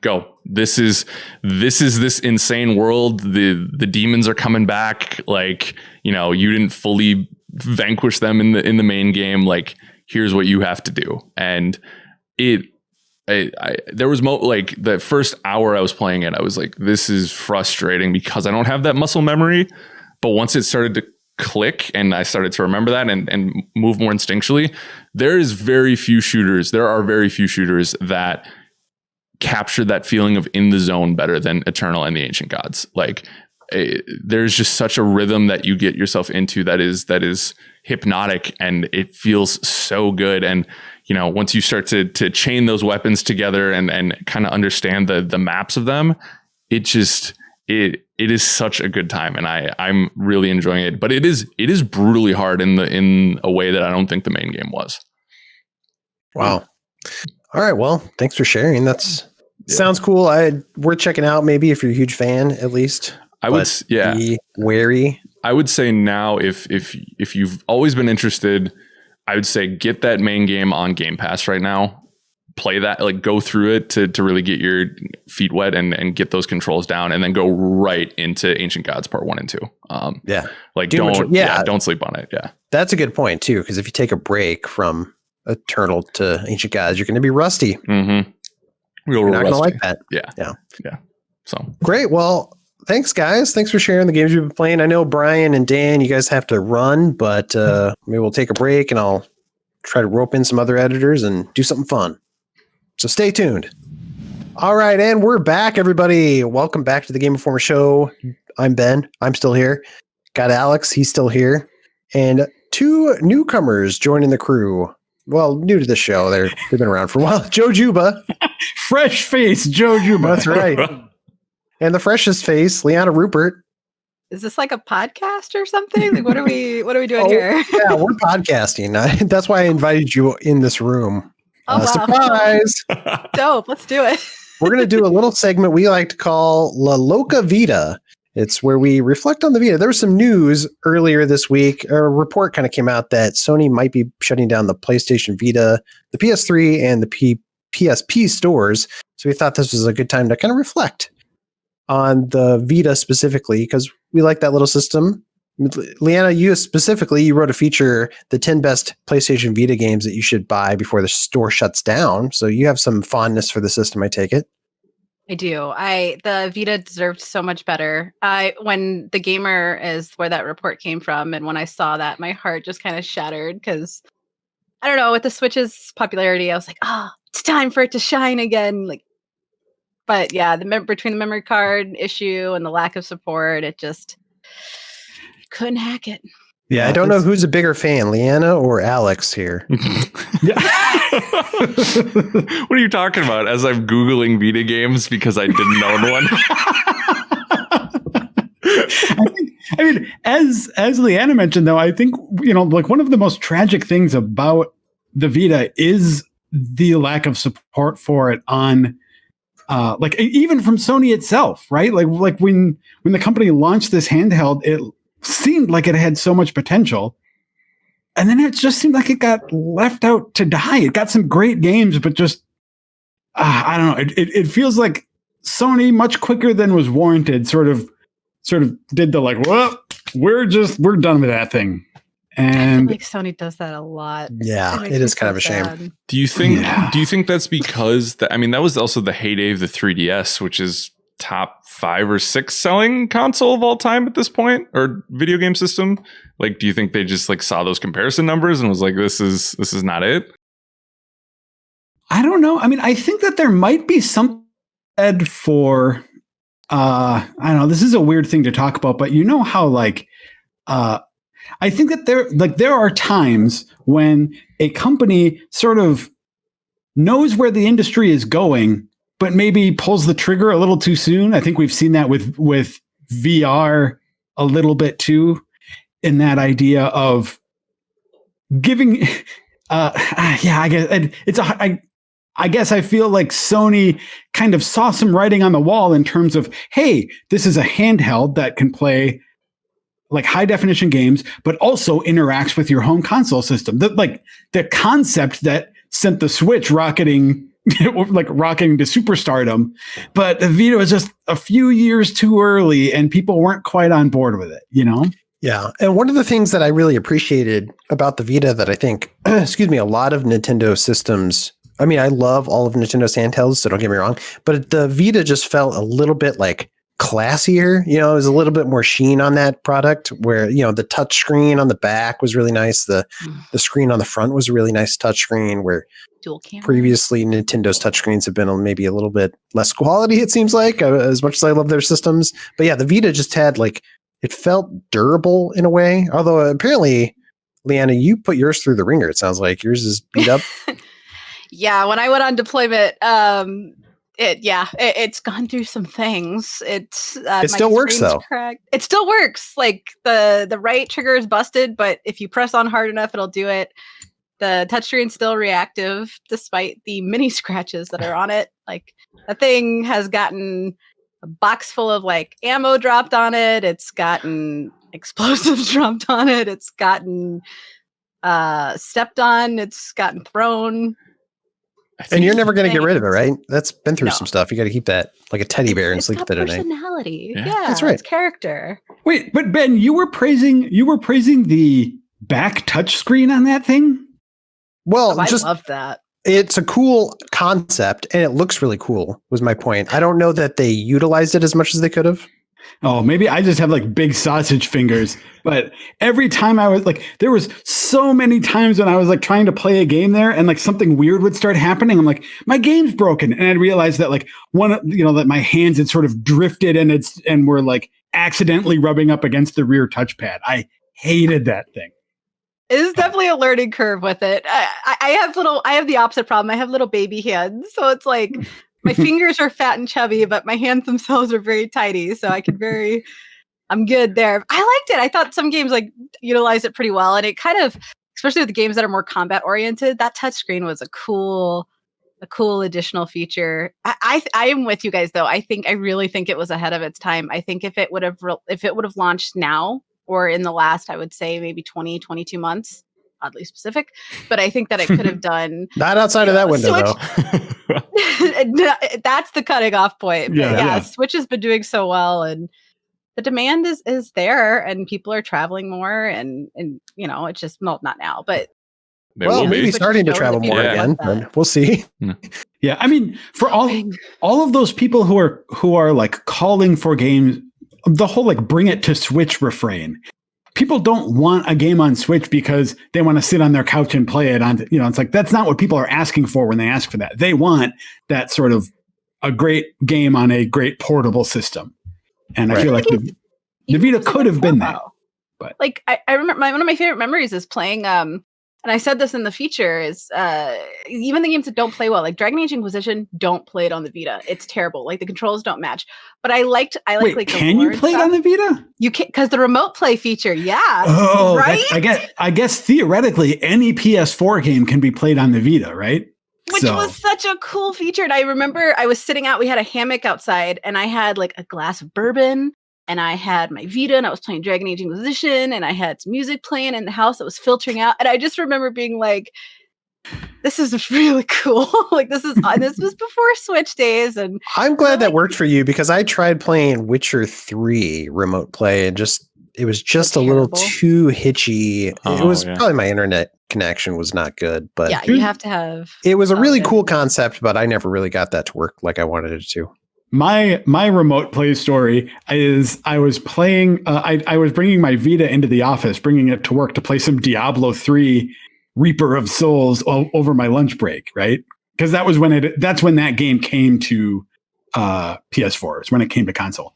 go. This is this insane world. The demons are coming back. Like, you didn't fully vanquish them in the main game. Like, here's what you have to do. And there was like the first hour I was playing it, I was like, this is frustrating because I don't have that muscle memory. But once it started to click and I started to remember that and move more instinctually, there are very few shooters that capture that feeling of in the zone better than Eternal and the Ancient Gods. Like there's just such a rhythm that you get yourself into that is hypnotic, and it feels so good. And once you start to chain those weapons together and kind of understand the maps of them, it is such a good time, and I'm really enjoying it. But it is brutally hard in a way that I don't think the main game was. Wow. All right. Well, thanks for sharing. Sounds cool. Worth checking out. Maybe if you're a huge fan, at least. Be wary. I would say now, if you've always been interested, I would say get that main game on Game Pass right now. Play that, like go through it to really get your feet wet and get those controls down, and then go right into Ancient Gods Part 1 and 2. Don't sleep on it. Yeah. That's a good point too, because if you take a break from Eternal to Ancient Gods, you're going to be rusty. Mm-hmm. You're not going to like that. Yeah. So great. Well, thanks guys. Thanks for sharing the games you've been playing. I know Brian and Dan, you guys have to run, but maybe we'll take a break and I'll try to rope in some other editors and do something fun. So stay tuned. All right. And we're back, everybody. Welcome back to the Game Informer Show. I'm Ben. I'm still here. Got Alex. He's still here. And 2 newcomers joining the crew. Well, new to the show. They've been around for a while. Joe Juba. Fresh face, Joe Juba. That's right. And the freshest face, Liana Rupert. Is this like a podcast or something? Like, what are we doing here? Yeah, we're podcasting. That's why I invited you in this room. Oh, wow. Surprise! Dope. Let's do it. We're going to do a little segment we like to call La Loca Vita. It's where we reflect on the Vita. There was some news earlier this week. A report kind of came out that Sony might be shutting down the PlayStation Vita, the PS3, and the PSP stores. So we thought this was a good time to kind of reflect on the Vita specifically, because we like that little system. Leanna, you specifically, you wrote a feature, the 10 best PlayStation Vita games that you should buy before the store shuts down. So you have some fondness for the system, I take it. I do. The Vita deserved so much better. When The Gamer is where that report came from, and when I saw that, my heart just kind of shattered because I don't know, with the Switch's popularity, I was like, it's time for it to shine again. But yeah, between the memory card issue and the lack of support, it just couldn't hack it. Yeah, I don't know who's a bigger fan, Leanna or Alex here. What are you talking about? As I'm Googling Vita games because I didn't own one. I mean, as Leanna mentioned, though, I think, like one of the most tragic things about the Vita is the lack of support for it on, even from Sony itself, right? Like when the company launched this handheld, it seemed like it had so much potential. And then it just seemed like it got left out to die. It got some great games, but just, I don't know. It feels like Sony, much quicker than was warranted, sort of did the we're done with that thing. And I feel like Sony does that a lot. Yeah, it is kind of a shame. Do you think that's because that was also the heyday of the 3DS, which is top 5 or 6 selling console of all time at this point, or video game system? Like, do you think they just saw those comparison numbers and was like, this is not it? I don't know. I mean, I think that there might be some said for I don't know, this is a weird thing to talk about, but you know how I think that there are times when a company sort of knows where the industry is going, but maybe pulls the trigger a little too soon. I think we've seen that with VR a little bit too, in that idea of giving. I guess I feel like Sony kind of saw some writing on the wall in terms of, hey, this is a handheld that can play high definition games, but also interacts with your home console system. The concept that sent the Switch rocketing to superstardom, but the Vita was just a few years too early and people weren't quite on board with it, Yeah. And one of the things that I really appreciated about the Vita that I think, a lot of Nintendo systems, I mean, I love all of Nintendo's handhelds, so don't get me wrong, but the Vita just felt a little bit classier. It was a little bit more sheen on that product, where the touch screen on the back was really nice. The screen on the front was a really nice touch screen, where dual camera. Previously Nintendo's touchscreens have been maybe a little bit less quality, it seems like, as much as I love their systems. But yeah, the Vita just had it felt durable in a way, although apparently, Leanna, you put yours through the ringer. It sounds like yours is beat up. Yeah, when I went on deployment, it's gone through some things. It still works though. Correct. It still works. The right trigger is busted, but if you press on hard enough, it'll do it. The touchscreen's still reactive despite the mini scratches that are on it. That thing has gotten a box full of ammo dropped on it. It's gotten explosives dropped on it. It's gotten stepped on. It's gotten thrown. And you're never going to get rid of it, right? That's been through some stuff. You got to keep that like a teddy bear and sleep with it at night. Personality. Yeah, that's right. It's character. Wait, but Ben, you were praising the back touch screen on that thing? Well, I love that. It's a cool concept and it looks really cool, was my point. I don't know that they utilized it as much as they could have. Oh, maybe I just have big sausage fingers, but every time I was there was so many times when I was trying to play a game there and something weird would start happening. I'm my game's broken. And I realized that that my hands had sort of drifted and were accidentally rubbing up against the rear touchpad. I hated that thing. It is definitely a learning curve with it. I have the opposite problem. I have little baby hands. So it's my fingers are fat and chubby, but my hands themselves are very tiny. So I can very I'm good there. I liked it. I thought some games like utilized it pretty well, and it kind of, especially with the games that are more combat oriented, that touchscreen was a cool additional feature. I am with you guys though. I really think it was ahead of its time. I think if it would have launched now or in the last, I would say maybe 22 months, oddly specific, but I think that it could have done not outside of that window though. That's the cutting off point. But yeah, Switch has been doing so well, and the demand is there, and people are traveling more, and it's just not now, but maybe starting to travel more again, but we'll see. Yeah, I mean, for all of those people who are like calling for games, the whole like bring it to Switch refrain. People don't want a game on Switch because they want to sit on their couch and play it on, it's like, that's not what people are asking for when they ask for that. They want that sort of a great game on a great portable system. And I feel like the Vita could have been that. But like, I remember one of my favorite memories is playing, and I said this in the feature, is even the games that don't play well, like Dragon Age Inquisition, don't play it on the Vita. It's terrible. Like the controls don't match. But I like like. Can you play it on the Vita? You can, because the remote play feature, yeah. Oh, right. I guess theoretically any PS4 game can be played on the Vita, right? Which was such a cool feature. And I remember I was sitting out. We had a hammock outside, and I had like a glass of bourbon. And I had my Vita, and I was playing Dragon Age Inquisition, and I had some music playing in the house that was filtering out. And I just remember being like, "This is really cool." Like this was before Switch days, and I'm glad that worked for you, because I tried playing Witcher 3 remote play, and it was just a little too hitchy. It was probably my internet connection was not good, but yeah, you have to have. It was a really cool concept, but I never really got that to work like I wanted it to. My remote play story is I was playing. I was bringing my Vita into the office, bringing it to work to play some Diablo 3 Reaper of Souls over my lunch break, right? Because that's when that game came to PS4. It's when it came to console.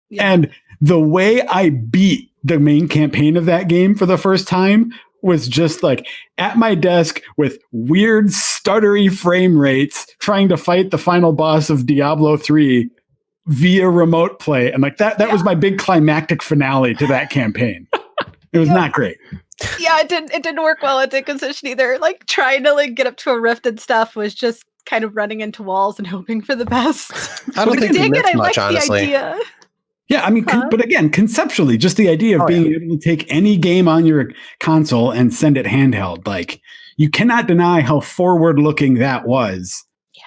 Yeah. And the way I beat the main campaign of that game for the first time was just like at my desk with weird stuttery frame rates trying to fight the final boss of Diablo 3 via remote play. And like that was my big climactic finale to that campaign. It was not great. Yeah, it didn't work well at Inquisition either. Like trying to like get up to a rift and stuff was just kind of running into walls and hoping for the best. I don't think we missed much, honestly. The idea. Yeah, I mean, but again, conceptually, just the idea of being able to take any game on your console and send it handheld, like you cannot deny how forward-looking that was. Yeah.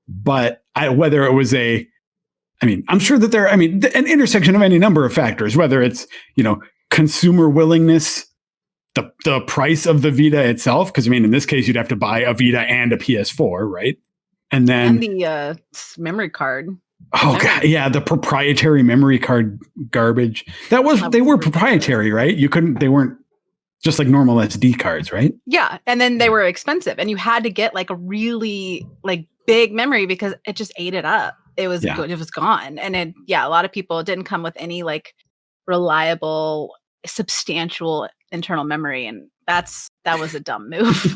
But whether it was I'm sure that an intersection of any number of factors, whether it's, consumer willingness, the price of the Vita itself, because in this case, you'd have to buy a Vita and a PS4, right? And then the memory card. Oh god, yeah, the proprietary memory card garbage. They were proprietary, right? They weren't just like normal SD cards, right? Yeah, and then they were expensive, and you had to get like a really like big memory because it just ate it up. It was good, it was gone, and a lot of people, it didn't come with any like reliable, substantial internal memory, and that was a dumb move.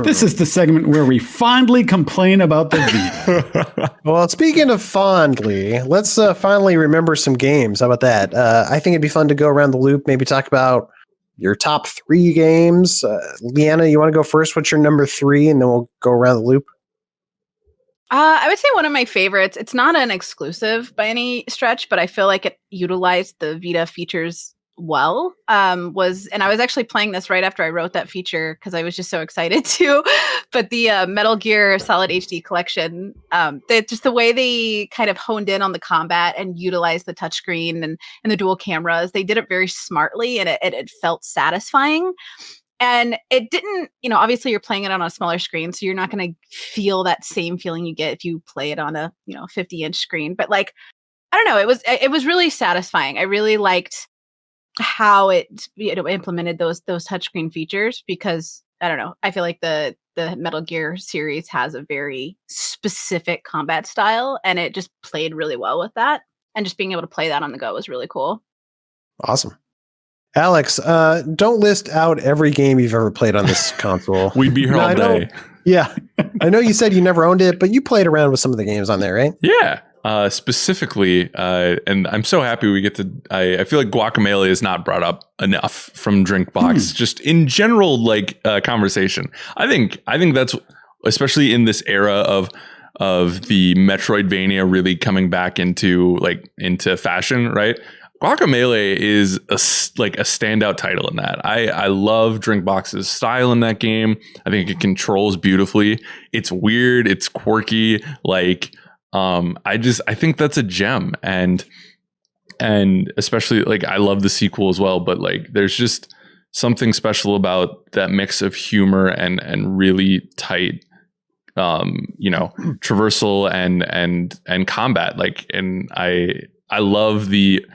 This is the segment where we fondly complain about the Vita. Well, speaking of fondly, let's finally remember some games. How about that? I think it'd be fun to go around the loop, maybe talk about your top 3 games. Leanna, you want to go first? What's your number 3? And then we'll go around the loop. I would say one of my favorites, it's not an exclusive by any stretch, but I feel like it utilized the Vita features well, and I was actually playing this right after I wrote that feature because I was just so excited to, but the Metal Gear Solid HD collection, just the way they kind of honed in on the combat and utilized the touchscreen and the dual cameras, they did it very smartly, and it felt satisfying. And it didn't, obviously you're playing it on a smaller screen, so you're not going to feel that same feeling you get if you play it on a 50-inch screen, but like, I don't know, it was really satisfying. I really liked how it implemented those touchscreen features, because I don't know, I feel like the Metal Gear series has a very specific combat style, and it just played really well with that, and just being able to play that on the go was really cool. Awesome. Alex, don't list out every game you've ever played on this console. We'd be here all day. Yeah. I know you said you never owned it, but you played around with some of the games on there, right? Yeah. specifically, and I'm so happy we get to. I feel like Guacamelee is not brought up enough from Drinkbox, just in general, like conversation. I think that's especially in this era of the Metroidvania really coming back into fashion, right? Guacamelee is a standout title in that. I love Drinkbox's style in that game. I think it controls beautifully. It's weird. It's quirky. I think that's a gem, and especially I love the sequel as well. But there's just something special about that mix of humor and really tight, traversal and combat. And I love the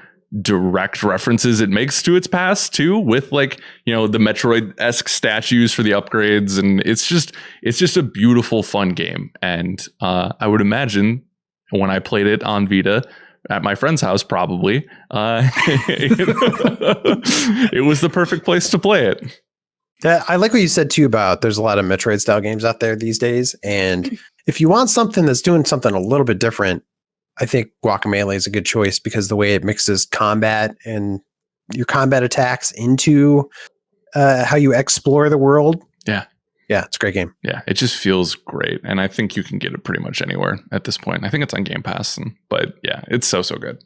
direct references it makes to its past too, with the Metroid-esque statues for the upgrades, and it's just a beautiful, fun game. And I would imagine when I played it on Vita at my friend's house, probably it was the perfect place to play it. I like what you said too about there's a lot of Metroid style games out there these days, and if you want something that's doing something a little bit different, I think Guacamelee is a good choice because the way it mixes combat and your combat attacks into how you explore the world. Yeah, it's a great game. Yeah, it just feels great, and I think you can get it pretty much anywhere at this point. I think it's on Game Pass, but yeah, it's so good.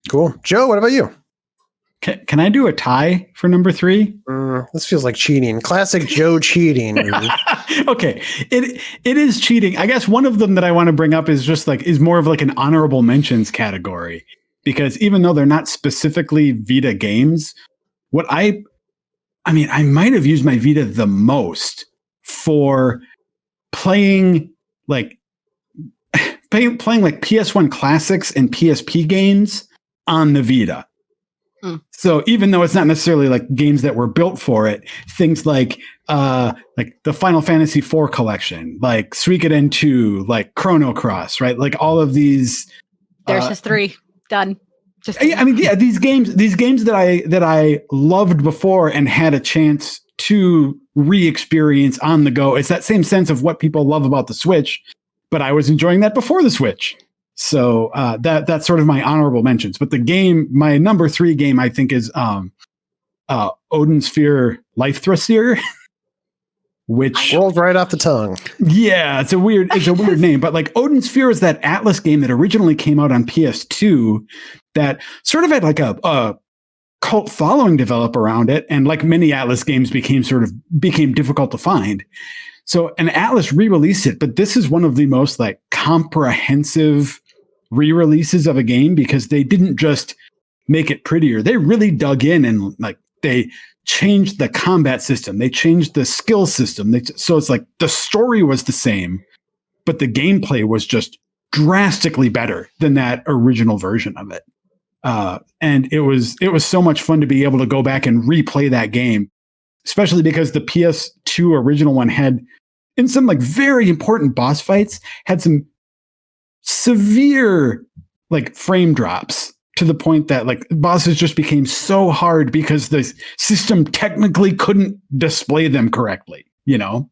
Cool. Joe, what about you? Can I do a tie for number 3? This feels like cheating. Classic Joe cheating. Okay, it is cheating. I guess one of them that I want to bring up is just is more of an honorable mentions category, because even though they're not specifically Vita games, I might have used my Vita the most for playing PS1 classics and PSP games on the Vita. So even though it's not necessarily games that were built for it, things like the Final Fantasy IV collection, Suikoden 2, Chrono Cross, right? All of these. There's his 3 done. These games that I loved before and had a chance to re-experience on the go. It's that same sense of what people love about the Switch, but I was enjoying that before the Switch. So that's sort of my honorable mentions. But my number 3 game, I think, is Odin Sphere Life Thrasier, which rolls right off the tongue. Yeah, it's a weird name. But Odin Sphere is that Atlas game that originally came out on PS2 that sort of had a cult following develop around it, and many Atlas games became difficult to find. So an Atlas re-released it, but this is one of the most comprehensive re-releases of a game, because they didn't just make it prettier. They really dug in and they changed the combat system. They changed the skill system. So it's the story was the same, but the gameplay was just drastically better than that original version of it. And it was so much fun to be able to go back and replay that game, especially because the PS2 original one had, in some very important boss fights, had some severe frame drops to the point that bosses just became so hard because the system technically couldn't display them correctly, so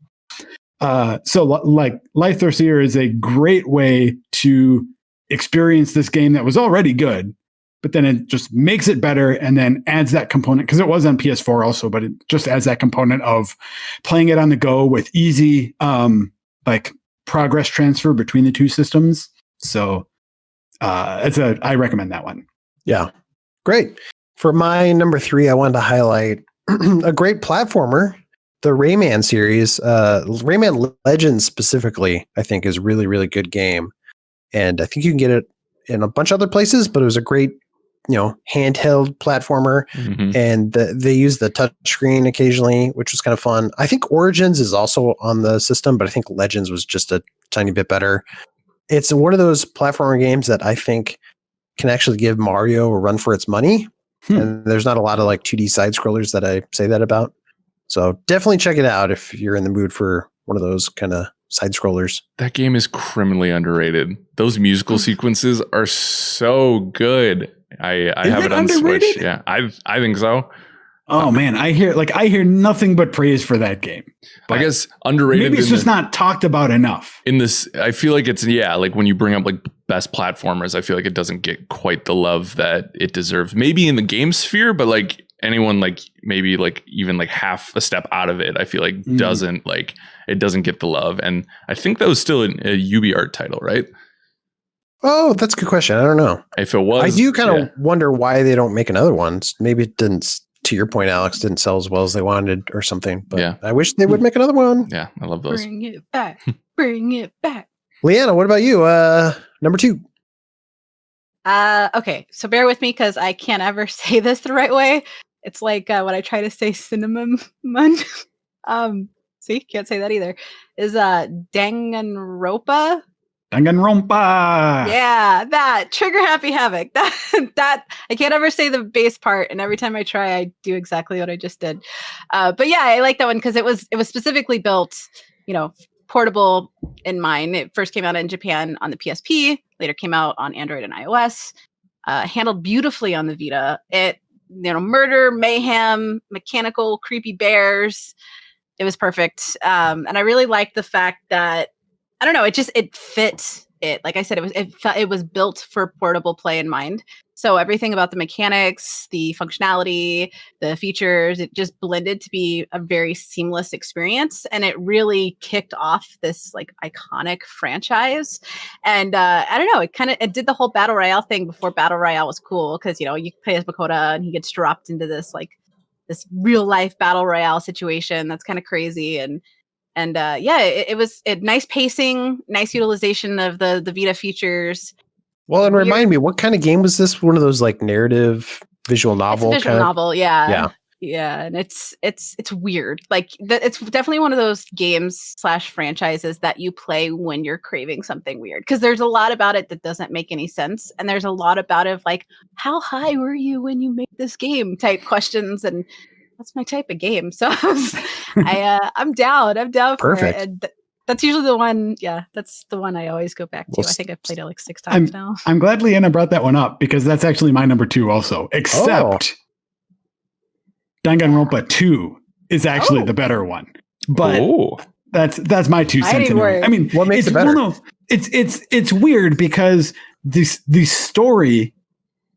Life Thrasier is a great way to experience this game that was already good, but then it just makes it better and then adds that component, because it was on PS4 also, but it just adds that component of playing it on the go with easy progress transfer between the two systems. So I recommend that one. Yeah, great. For my number 3, I wanted to highlight a great platformer, the Rayman series. Rayman Legends specifically, I think, is a really, really good game. And I think you can get it in a bunch of other places, but it was a great, handheld platformer. Mm-hmm. And they use the touch screen occasionally, which was kind of fun. I think Origins is also on the system, but I think Legends was just a tiny bit better. It's one of those platformer games that I think can actually give Mario a run for its money. And there's not a lot of 2D side scrollers that I say that about. So definitely check it out if you're in the mood for one of those kind of side scrollers. That game is criminally underrated. Those musical sequences are so good. I have it on underrated? Switch. Yeah, I think so. Oh man, I hear nothing but praise for that game. I guess underrated. Maybe it's just not talked about enough. In this, I feel like it's like when you bring up like best platformers, I feel like it doesn't get quite the love that it deserves. Maybe in the game sphere, but like anyone like maybe like even like half a step out of it, I feel like doesn't get the love. And I think that was still a UbiArt title, right? Oh, that's a good question. I don't know. If it was, I do kind of wonder why they don't make another one. Maybe it didn't, to your point, Alex, didn't sell as well as they wanted or something. But I wish they would make another one. Yeah, I love those. Bring it back. Bring it back. Leanna, what about you? Number 2. Okay, so bear with me because I can't ever say this the right way. It's like when I try to say cinnamon. See, can't say that either. Is Danganronpa? Danganronpa. Yeah, that Trigger Happy Havoc. That I can't ever say the bass part, and every time I try, I do exactly what I just did. But yeah, I like that one because it was specifically built, portable in mind. It first came out in Japan on the PSP, later came out on Android and iOS. Handled beautifully on the Vita. It, murder, mayhem, mechanical, creepy bears. It was perfect, and I really liked the fact that I don't know. It fit it. Like I said, it was built for portable play in mind. So everything about the mechanics, the functionality, the features, it just blended to be a very seamless experience. And it really kicked off this like iconic franchise. And I don't know, it did the whole Battle Royale thing before Battle Royale was cool. Cause you play as Makoto and he gets dropped into this real life Battle Royale situation. That's kind of crazy. And it was nice pacing, nice utilization of the Vita features. Well, and remind me, what kind of game was this? One of those like narrative visual novel? It's a visual novel, yeah. And it's weird. Like it's definitely one of those games / franchises that you play when you're craving something weird. Because there's a lot about it that doesn't make any sense, and there's a lot about it like, how high were you when you made this game? Type questions, and that's my type of game. So I'm down. I'm down for it. And that's usually the one. Yeah, that's the one I always go back to. I think I've played it like 6 times now. I'm glad Leanna brought that one up because that's actually my number 2 also. Except Danganronpa 2 is actually the better one. But that's my 2 cents. I mean, what makes it better? Well, no, it's weird because the story,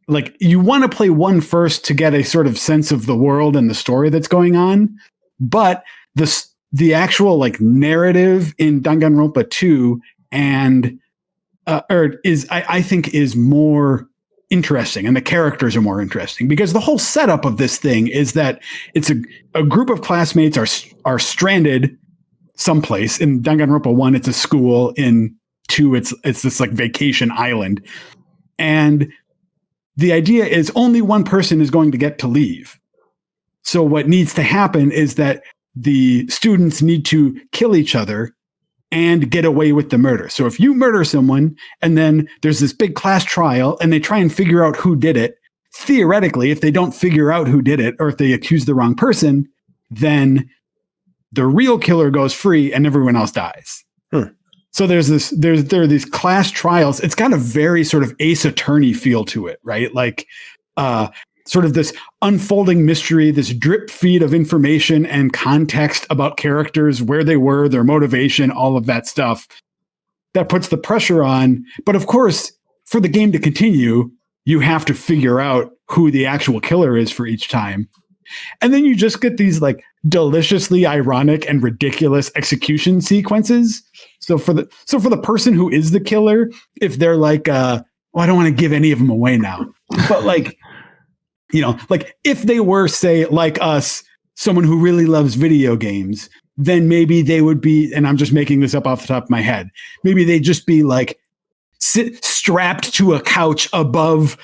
like you want to play one first to get a sort of sense of the world and the story that's going on, but the actual like narrative in Danganronpa 2 and I think is more interesting, and the characters are more interesting because the whole setup of this thing is that it's a group of classmates are stranded someplace. In Danganronpa 1, it's a school. In 2, it's this like vacation island, and the idea is only one person is going to get to leave. So what needs to happen is that the students need to kill each other and get away with the murder. So if you murder someone and then there's this big class trial and they try and figure out who did it, theoretically, if they don't figure out who did it or if they accuse the wrong person, then the real killer goes free and everyone else dies. So there are these class trials. It's got a very sort of Ace Attorney feel to it, right? Like sort of this unfolding mystery, this drip feed of information and context about characters, where they were, their motivation, all of that stuff that puts the pressure on. But of course, for the game to continue, you have to figure out who the actual killer is for each time. And then you just get these like deliciously ironic and ridiculous execution sequences. So for the person who is the killer, if they're like, I don't want to give any of them away now, but like, like if they were, say, like us, someone who really loves video games, then maybe they would be, and I'm just making this up off the top of my head, maybe they'd just be like strapped to a couch above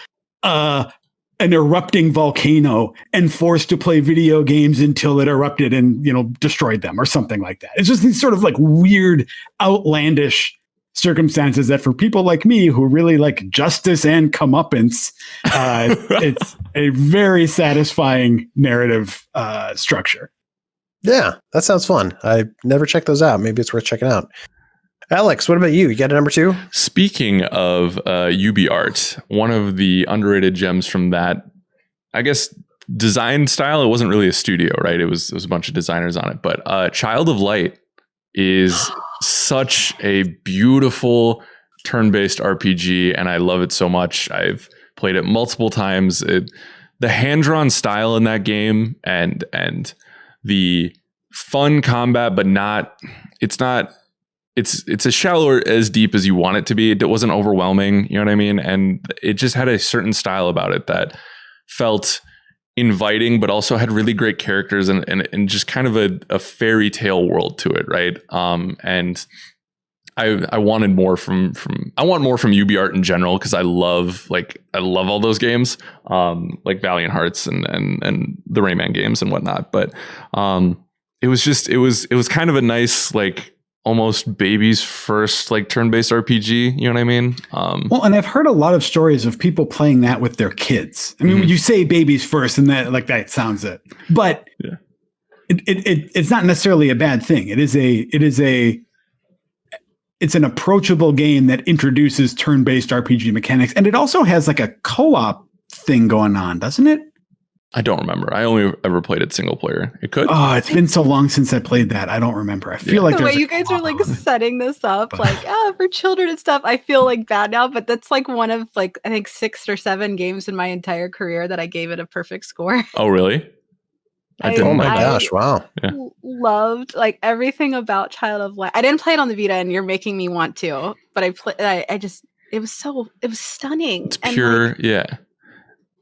an erupting volcano and forced to play video games until it erupted and, destroyed them or something like that. It's just these sort of like weird, outlandish circumstances that for people like me who really like justice and comeuppance, it's a very satisfying narrative structure. Yeah, that sounds fun. I never checked those out. Maybe it's worth checking out. Alex, what about you? You got a number 2? Speaking of UbiArt, one of the underrated gems from that, I guess design style, it wasn't really a studio, right? It was a bunch of designers on it. But Child of Light is such a beautiful turn-based RPG, and I love it so much. I've played it multiple times. The hand-drawn style in that game and the fun combat, but it's a shallow or as deep as you want it to be. It wasn't overwhelming, you know what I mean? And it just had a certain style about it that felt inviting, but also had really great characters and just kind of a fairy tale world to it, right? And I wanted more from UbiArt in general, because I love all those games, like Valiant Hearts and the Rayman games and whatnot. But it was kind of a nice, like, almost baby's first, like, turn-based RPG. You know what I mean? Well, and I've heard a lot of stories of people playing that with their kids. I mean, when you say baby's first, and that sounds it, but yeah. It's not necessarily a bad thing. It's an approachable game that introduces turn-based RPG mechanics, and it also has like a co-op thing going on, doesn't it? I don't remember. I only ever played it single player. It could. Oh, it's been so long since I played that. I don't remember. I feel like the way you guys are like setting this up, like for children and stuff. I feel like bad now, but that's like one of, like, I think 6 or 7 games in my entire career that I gave it a perfect score. Oh, really? Oh my gosh! Wow. Loved, like, everything about Child of Light. I didn't play it on the Vita, and you're making me want to. But it was stunning. It's pure, and, like,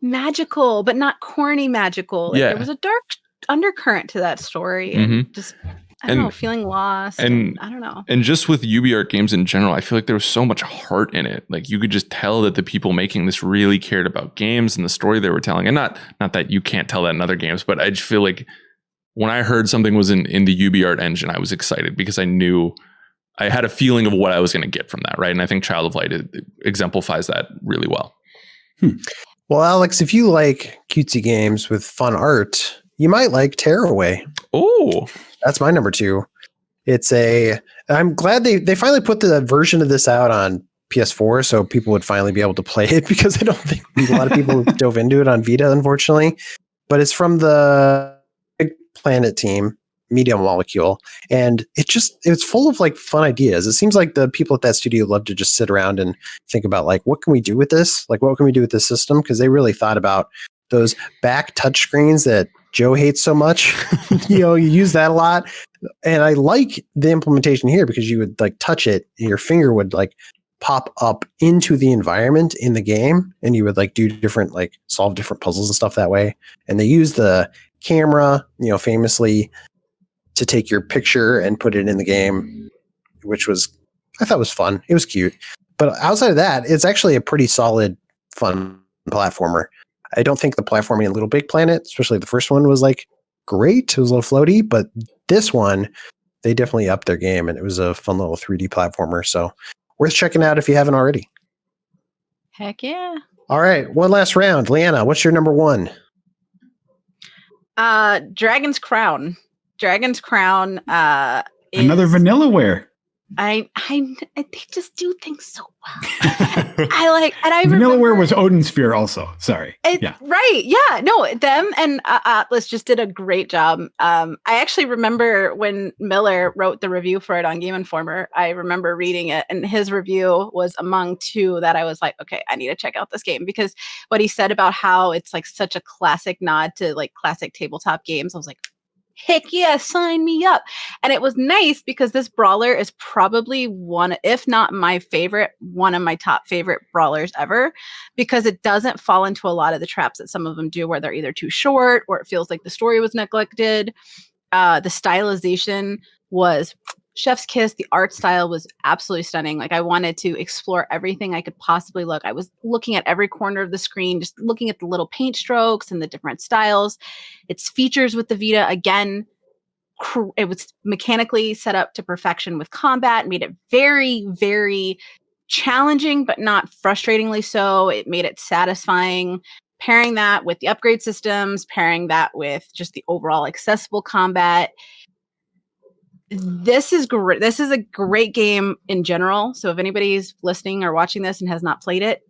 magical, but not corny magical. Like, there was a dark undercurrent to that story, and just I don't know, feeling lost, and I don't know. And just with UbiArt games in general, I feel like there was so much heart in it. Like, you could just tell that the people making this really cared about games and the story they were telling. And not that you can't tell that in other games, but I just feel like when I heard something was in the UbiArt engine, I was excited because I knew I had a feeling of what I was going to get from that, right? And I think Child of Light exemplifies that really well. Well, Alex, if you like cutesy games with fun art, you might like Tearaway. Oh, that's my number 2. I'm glad they finally put the version of this out on PS4 so people would finally be able to play it, because I don't think a lot of people dove into it on Vita, unfortunately. But it's from the Big Planet team, Media Molecule, and it's full of, like, fun ideas. It seems like the people at that studio love to just sit around and think about, like, what can we do with this? Like, what can we do with this system? Because they really thought about those back touchscreens that Joe hates so much. You use that a lot. And I like the implementation here, because you would, like, touch it and your finger would, like, pop up into the environment in the game, and you would, like, do different, like, solve different puzzles and stuff that way. And they use the camera, famously, to take your picture and put it in the game, which I thought was fun. It was cute. But outside of that, it's actually a pretty solid, fun platformer. I don't think the platforming in Little Big Planet, especially the first one, was, like, great. It was a little floaty, but this one, they definitely upped their game, and it was a fun little 3D platformer. So worth checking out if you haven't already. Heck yeah. All right. One last round. Leanna, what's your number 1? Dragon's Crown. Dragon's Crown is another Vanillaware. They just do things so well. I Vanillaware was Odin Sphere also. Sorry. Right. Yeah. No, them and Atlas just did a great job. I actually remember when Miller wrote the review for it on Game Informer, I remember reading it, and his review was among 2 that I was like, okay, I need to check out this game, because what he said about how it's, like, such a classic nod to, like, classic tabletop games. I was like, heck yeah, sign me up. And it was nice because this brawler is probably one, if not my favorite, one of my top favorite brawlers ever, because it doesn't fall into a lot of the traps that some of them do, where they're either too short or it feels like the story was neglected. The stylization was chef's kiss. The art style was absolutely stunning. Like, I wanted to explore everything I could possibly look. I was looking at every corner of the screen, just looking at the little paint strokes and the different styles. Its features with the Vita, again, it was mechanically set up to perfection with combat, made it very, very challenging, but not frustratingly so. It made it satisfying. Pairing that with the upgrade systems, pairing that with just the overall accessible combat. This is great. This is a great game in general. So if anybody's listening or watching this and has not played it,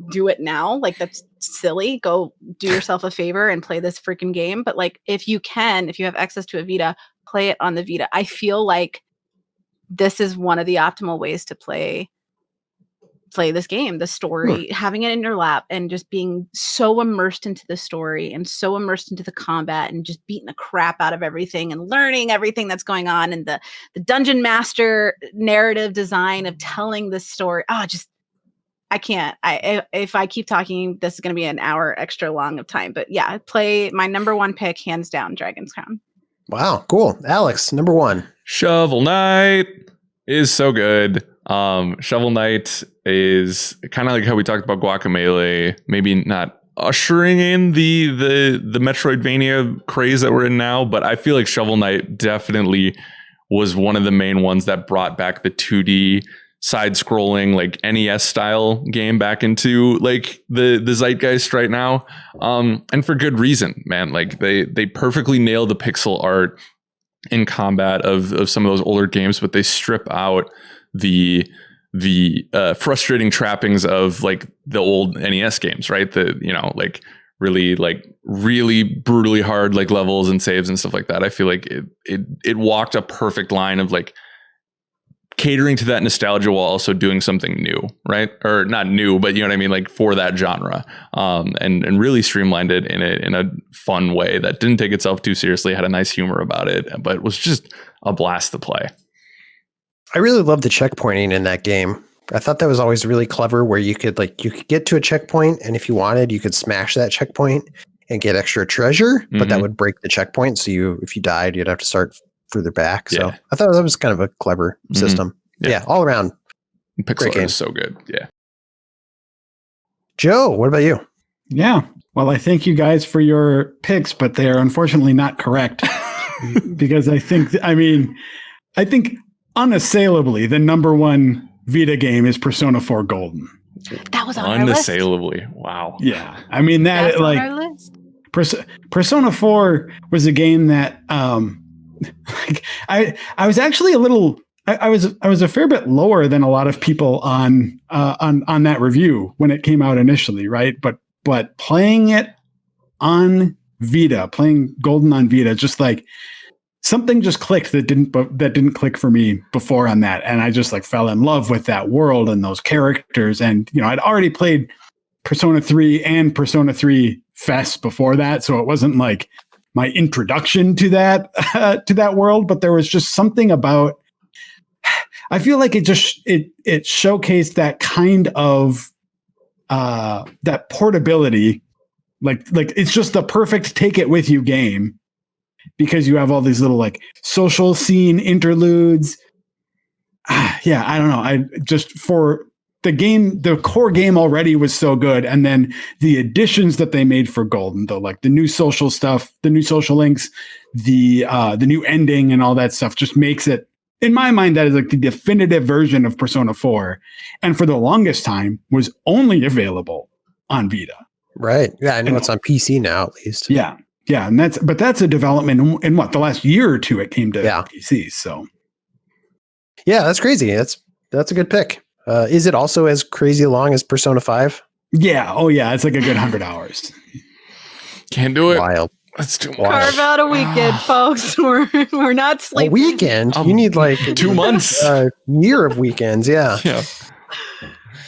do it now. Like, that's silly. Go do yourself a favor and play this freaking game. But like, if you have access to a Vita, play it on the Vita. I feel like this is one of the optimal ways to play this game, the story, having it in your lap and just being so immersed into the story and so immersed into the combat and just beating the crap out of everything and learning everything that's going on, and the dungeon master narrative design of telling the story. I can't. If I keep talking, this is going to be an hour extra long of time. But yeah, play my number one pick, hands down, Dragon's Crown. Wow, cool. Alex, number one. Shovel Knight is so good. Shovel Knight is kind of like how we talked about Guacamelee, maybe not ushering in the Metroidvania craze that we're in now, but I feel like Shovel Knight definitely was one of the main ones that brought back the 2D side-scrolling, like NES style game back into like the zeitgeist right now, and for good reason, man. Like they perfectly nail the pixel art in combat of some of those older games, but they strip out the frustrating trappings of like the old NES games, right? The, you know, like really brutally hard like levels and saves and stuff like that. I feel like it walked a perfect line of like catering to that nostalgia while also doing something new, right? Or not new, but you know what I mean, like for that genre, and really streamlined it in a fun way that didn't take itself too seriously, had a nice humor about it, but was just a blast to play. I really love the checkpointing in that game. I thought that was always really clever, where you could get to a checkpoint, and if you wanted, you could smash that checkpoint and get extra treasure, but that would break the checkpoint. So if you died, you'd have to start further back. So I thought that was kind of a clever system. Yeah, all around. Pixel art is so good. Yeah. Joe, what about you? Yeah. Well, I thank you guys for your picks, but they are unfortunately not correct because I think unassailably the number one Vita game is Persona 4 Golden. That was on our list. Unassailably. Wow. Yeah. I mean, that's like on our list. Persona 4 was a game that I was actually a little I was a fair bit lower than a lot of people on that review when it came out initially, right? But playing it on Vita, playing Golden on Vita, just like something just clicked that didn't click for me before on that, and I just like fell in love with that world and those characters. And you know, I'd already played Persona 3 and Persona 3 Fest before that, so it wasn't like my introduction to that world, but there was just something about. I feel like it showcased that kind of that portability, like it's just the perfect take it with you game, because you have all these little like social scene interludes. Yeah, I don't know. I just for the game, the core game already was so good, and then the additions that they made for Golden, though, like the new social stuff, the new social links, the new ending, and all that stuff, just makes it. In my mind, that is like the definitive version of Persona 4, and for the longest time was only available on Vita. Right. Yeah, I know it's on PC now, at least. Yeah, and that's a development in what, the last year or two it came to PC. So, yeah, that's crazy. That's a good pick. Is it also as crazy long as Persona 5? Yeah. Oh, yeah. It's like a good 100 hours. Can't do it. Wild. That's too much. Carve out a weekend, folks. We're not sleeping. A weekend? You need like 2 months. A year of weekends. Yeah.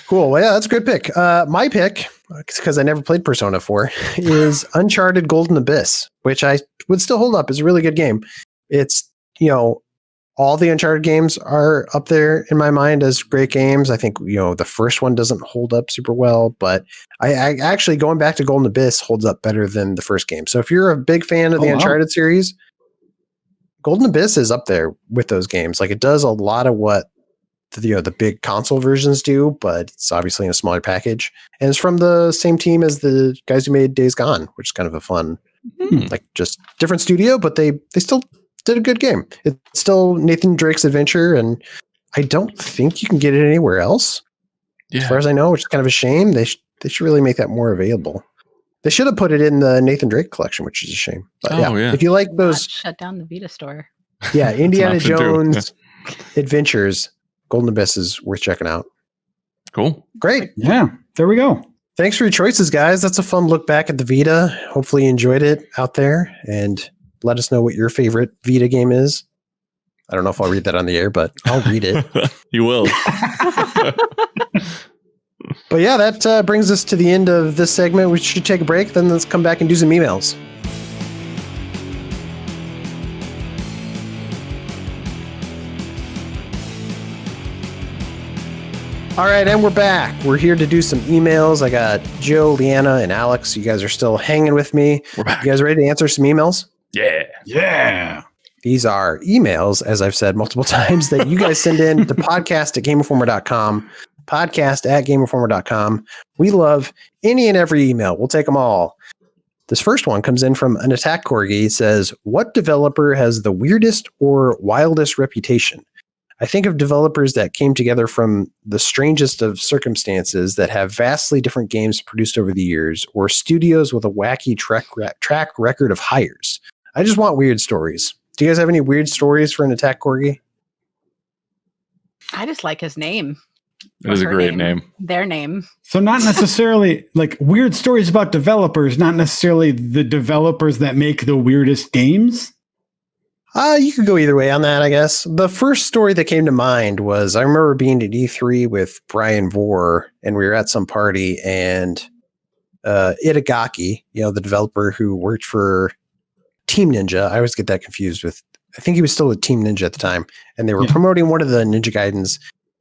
Cool. Well, yeah, that's a good pick. My pick, because I never played Persona 4, is Uncharted Golden Abyss, which I would still hold up as a really good game. It's, you know, all the Uncharted games are up there in my mind as great games. I think, you know, the first one doesn't hold up super well, but I actually, going back to Golden Abyss, holds up better than the first game. So if you're a big fan of the Uncharted series, Golden Abyss is up there with those games. Like, it does a lot of what the big console versions do, but it's obviously in a smaller package. And it's from the same team as the guys who made Days Gone, which is kind of a fun, like, just different studio, but they still did a good game. It's still Nathan Drake's adventure, and I don't think you can get it anywhere else, as far as I know, which is kind of a shame. They should really make that more available. They should have put it in the Nathan Drake collection, which is a shame. But if you like those, shut down the Vita store. Yeah, Indiana Jones adventures, Golden Abyss is worth checking out. Cool. Great. Yeah, there we go. Thanks for your choices, guys. That's a fun look back at the Vita. Hopefully you enjoyed it out there, and let us know what your favorite Vita game is. I don't know if I'll read that on the air, but I'll read it. You will. But yeah, that brings us to the end of this segment. We should take a break, then let's come back and do some emails. All right, and we're back. We're here to do some emails. I got Joe, Leanna, and Alex. You guys are still hanging with me. We're back. You guys ready to answer some emails? Yeah. Yeah. These are emails, as I've said multiple times, that you guys send in to podcast@GameInformer.com. Podcast@GameInformer.com. We love any and every email. We'll take them all. This first one comes in from an Attack Corgi. It says, what developer has the weirdest or wildest reputation? I think of developers that came together from the strangest of circumstances that have vastly different games produced over the years, or studios with a wacky track record of hires. I just want weird stories. Do you guys have any weird stories for an Attack Corgi? I just like his name. It is a great name. Their name. So not necessarily like weird stories about developers, not necessarily the developers that make the weirdest games. You could go either way on that, I guess. The first story that came to mind was I remember being at E3 with Brian Vore, and we were at some party, and Itagaki, the developer who worked for Team Ninja. I always get that confused with, I think he was still at Team Ninja at the time, and they were promoting one of the Ninja Gaidens.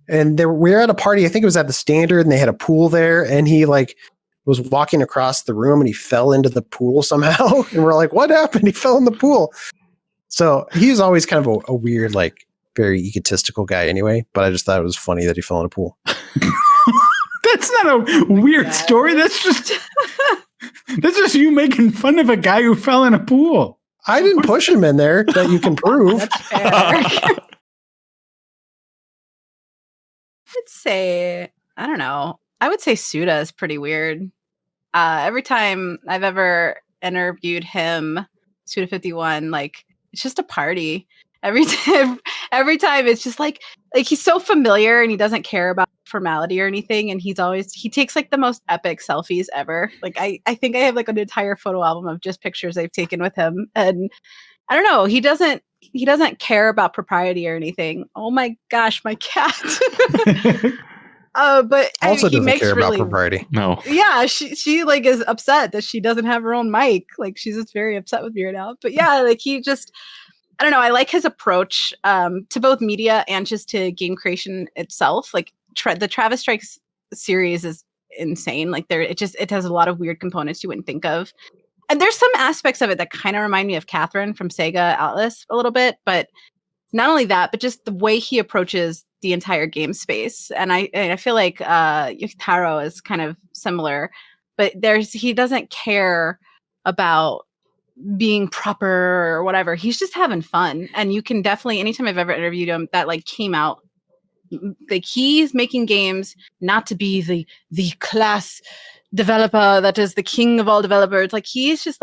And we were at a party, I think it was at the Standard, and they had a pool there, and he was walking across the room and he fell into the pool somehow. And we're like, what happened? He fell in the pool. So he's always kind of a weird, very egotistical guy anyway, but I just thought it was funny that he fell in a pool. That's not a weird story. That's just you making fun of a guy who fell in a pool. I didn't push him in there that you can prove. That's fair. I'd say, I don't know. I would say Suda is pretty weird. Every time I've ever interviewed him, Suda51, it's just a party. Every time it's just like he's so familiar and he doesn't care about formality or anything. And he takes the most epic selfies ever. I think I have an entire photo album of just pictures I've taken with him. And I don't know, he doesn't care about propriety or anything. Oh my gosh, my cat. But also he doesn't care about propriety. No. Yeah, she is upset that she doesn't have her own mic. She's just very upset with me right now. But yeah, he just, I don't know. I like his approach to both media and just to game creation itself. The Travis Strikes series is insane. It has a lot of weird components you wouldn't think of. And there's some aspects of it that kind of remind me of Catherine from Sega Atlas a little bit, but not only that, but just the way he approaches the entire game space. And I feel like Yukitaro is kind of similar, but he doesn't care about being proper or whatever. He's just having fun. And you can definitely, anytime I've ever interviewed him, that came out. He's making games not to be the class developer that is the king of all developers. He's just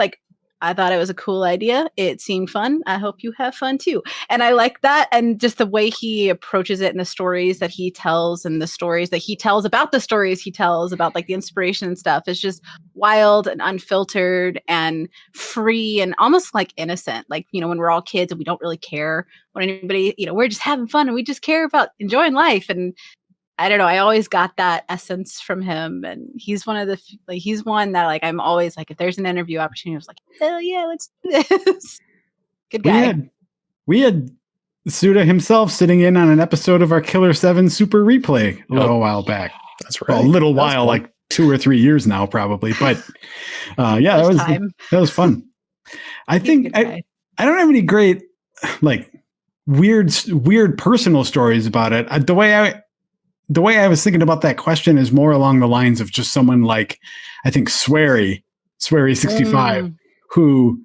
I thought it was a cool idea. It seemed fun. I hope you have fun too. And I like that. And just the way he approaches it and the stories that he tells and the stories that he tells about the stories he tells about the inspiration and stuff is just wild and unfiltered and free and almost innocent. When we're all kids and we don't really care what anybody, we're just having fun and we just care about enjoying life. And I don't know. I always got that essence from him, and he's one of the he's one that I'm always if there's an interview opportunity, I was hell yeah, let's do this. Good guy. We had Suda himself sitting in on an episode of our Killer 7 Super Replay a little while back. That's right. Well, a little while, 2 or 3 years now, probably. But yeah, that was fun. I think I don't have any great weird personal stories about it. The way I was thinking about that question is more along the lines of just someone I think Swery65, who,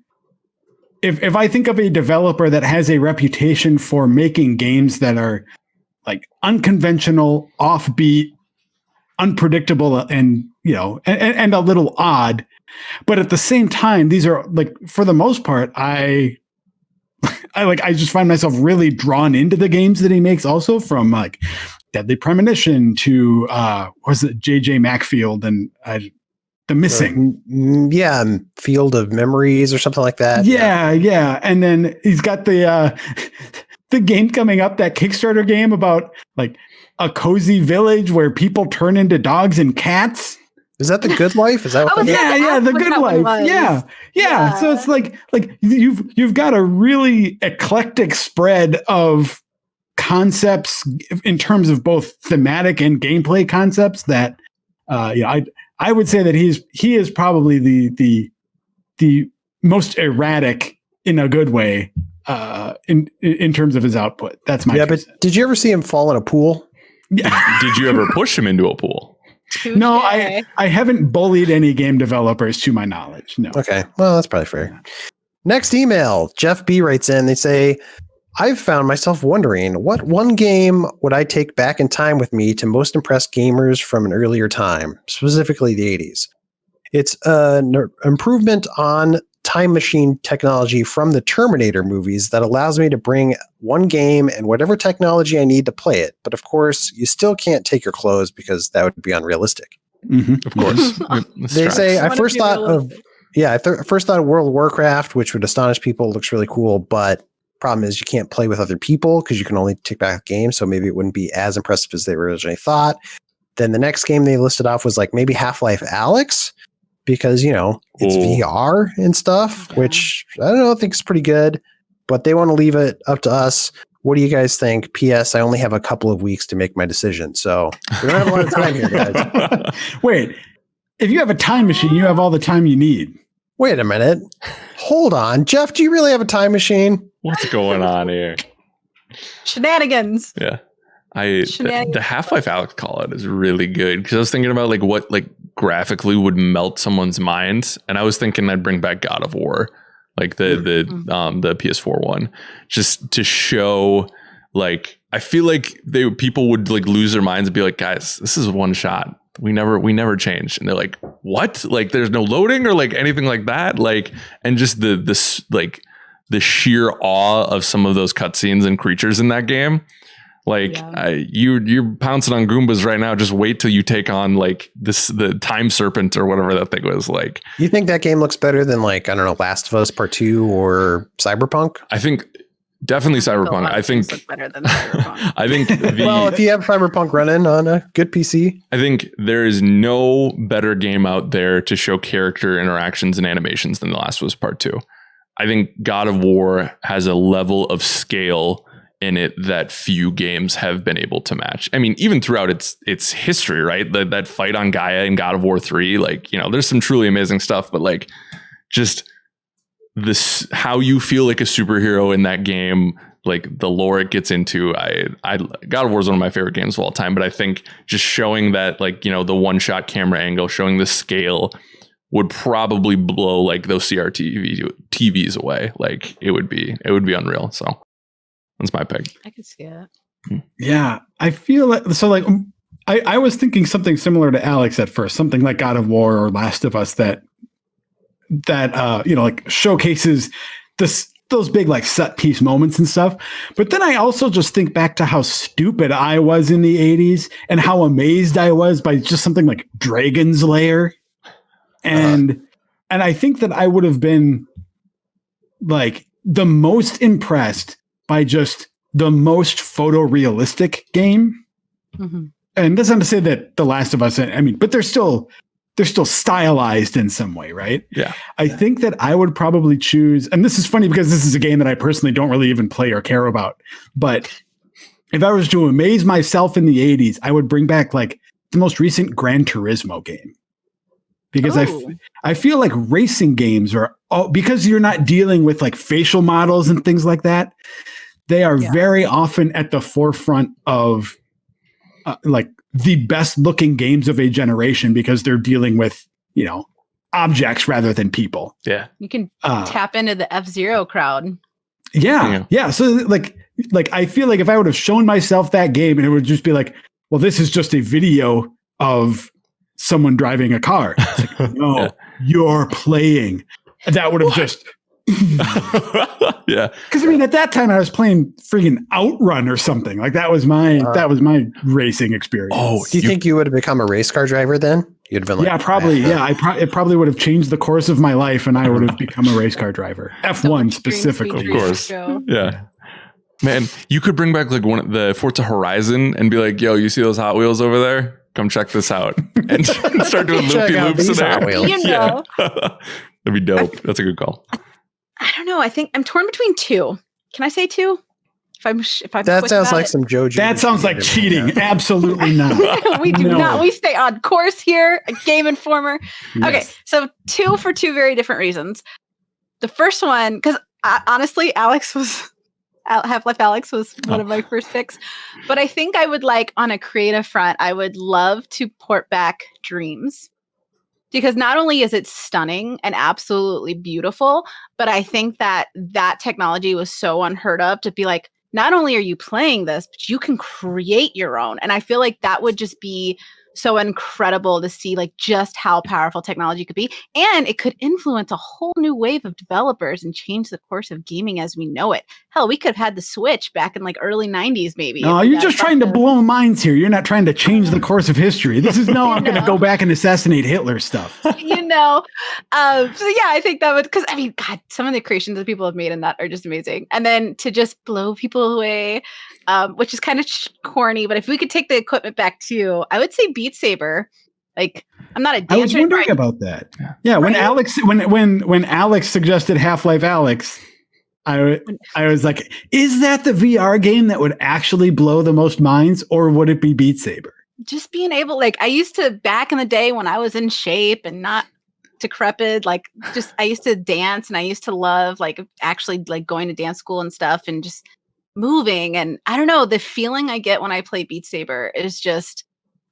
if I think of a developer that has a reputation for making games that are unconventional, offbeat, unpredictable, and and a little odd, but at the same time, these are for the most part, I just find myself really drawn into the games that he makes, also from Deadly Premonition to was it JJ Macfield and The Missing. Field of Memories or something like that. Yeah. And then he's got the the game coming up, that Kickstarter game about like a cozy village where people turn into dogs and cats. Is that The Good Life? Is that what The Good Life. Yeah. So it's like you've got a really eclectic spread of concepts in terms of both thematic and gameplay concepts that I would say that he is probably the most erratic in a good way in terms of his output. That's my but did you ever see him fall in a pool? Did you ever push him into a pool? No, I haven't bullied any game developers to my knowledge. No. Okay. Well, that's probably fair. Next email, Jeff B writes in. They say, I've found myself wondering, what one game would I take back in time with me to most impress gamers from an earlier time, specifically the 80s? It's an improvement on time machine technology from the Terminator movies that allows me to bring one game and whatever technology I need to play it. But of course, you still can't take your clothes because that would be unrealistic. Of course. They say, I first thought of World of Warcraft, which would astonish people. It looks really cool, but problem is you can't play with other people because you can only take back a game. So maybe it wouldn't be as impressive as they originally thought. Then the next game they listed off was like maybe Half-Life Alyx, because, it's VR and stuff, which I don't know, I think is pretty good, but they want to leave it up to us. What do you guys think? P.S. I only have a couple of weeks to make my decision. So we don't have a lot of time here, guys. Wait, if you have a time machine, you have all the time you need. Wait a minute. Hold on. Jeff, do you really have a time machine? What's going on here? Shenanigans. Yeah. The Half-Life Alyx call out is really good because I was thinking about what graphically would melt someone's mind, and I was thinking I'd bring back God of War, like the PS4 one, just to show I feel like people would lose their minds and be like, guys, this is one shot. We never change. And they're like, what? There's no loading or anything like that. And just the sheer awe of some of those cutscenes and creatures in that game. You're pouncing on Goombas right now. Just wait till you take on the Time Serpent or whatever that thing was like. You think that game looks better than I don't know, Last of Us Part 2 or Cyberpunk? I think definitely Cyberpunk. I think better than Cyberpunk. I think well, if you have Cyberpunk running on a good PC, I think there is no better game out there to show character interactions and animations than The Last of Us Part 2. I think God of War has a level of scale in it that few games have been able to match. I mean, even throughout its history, right? That fight on Gaia in God of War 3, there's some truly amazing stuff, but just this, how you feel like a superhero in that game, the lore it gets into. God of War is one of my favorite games of all time, but I think just showing that, the one-shot camera angle, showing the scale would probably blow those CRT TVs away. It would be unreal. So that's my pick. I can see it. Yeah, I feel I was thinking something similar to Alex at first, something like God of War or Last of Us that showcases those big set piece moments and stuff. But then I also just think back to how stupid I was in the 80s and how amazed I was by just something like Dragon's Lair. And I think that I would have been the most impressed by just the most photorealistic game. Mm-hmm. And that's not to say that The Last of Us, but they're still stylized in some way, right? Yeah. I think that I would probably choose, and this is funny because this is a game that I personally don't really even play or care about, but if I was to amaze myself in the 80s, I would bring back the most recent Gran Turismo game. Because I feel like racing games are, because you're not dealing with facial models and things like that, they are very often at the forefront of the best looking games of a generation because they're dealing with, objects rather than people. Yeah. You can tap into the F-Zero crowd. Yeah. So I feel like if I would have shown myself that game and it would just be well, this is just a video of someone driving a car. No, you're playing. That would have just Yeah. Because I mean, at that time I was playing freaking Outrun or something. Like that was my racing experience. Oh, do you think you would have become a race car driver then? You'd have been like, yeah, probably. Yeah, it probably would have changed the course of my life, and I would have become a race car driver. F1 specifically, of course. Yeah. Man, you could bring back like one of the Forza Horizon and be like, "Yo, you see those Hot Wheels over there? Come check this out," and start doing loopy loops in there. You know. That'd be dope. That's a good call. I don't know. I think I'm torn between two. Can I say two? If I'm that sounds like some JoJo. That sounds like cheating. Absolutely not. We do not. We stay on course here. A Game Informer. Yes. Okay, so two for two very different reasons. The first one, because honestly, Half-Life Alex was one of my first picks, but I think I would like on a creative front, I would love to port back Dreams. Because not only is it stunning and absolutely beautiful, but I think that technology was so unheard of to be like, not only are you playing this, but you can create your own. And I feel like that would just be so incredible to see like just how powerful technology could be. And it could influence a whole new wave of developers and change the course of gaming as we know it. Hell, we could have had the Switch back in like early 90s maybe. No, you're just trying to blow minds here. You're not trying to change the course of history. This is I'm going to go back and assassinate Hitler stuff. So yeah, I think that would, because I mean, God, some of the creations that people have made in that are just amazing. And then to just blow people away, which is kind of corny, but if we could take the equipment back too, I would say Beat Saber. Like, I'm not a dancer. I was wondering about that. Yeah, when Alex when Alex suggested Half-Life Alex, I was like, is that the VR game that would actually blow the most minds, or would it be Beat Saber? Just being able, like, I used to back in the day when I was in shape and not decrepit, like, just I used to dance and I used to love like actually like going to dance school and stuff and just moving. And I don't know, the feeling I get when I play Beat Saber is just,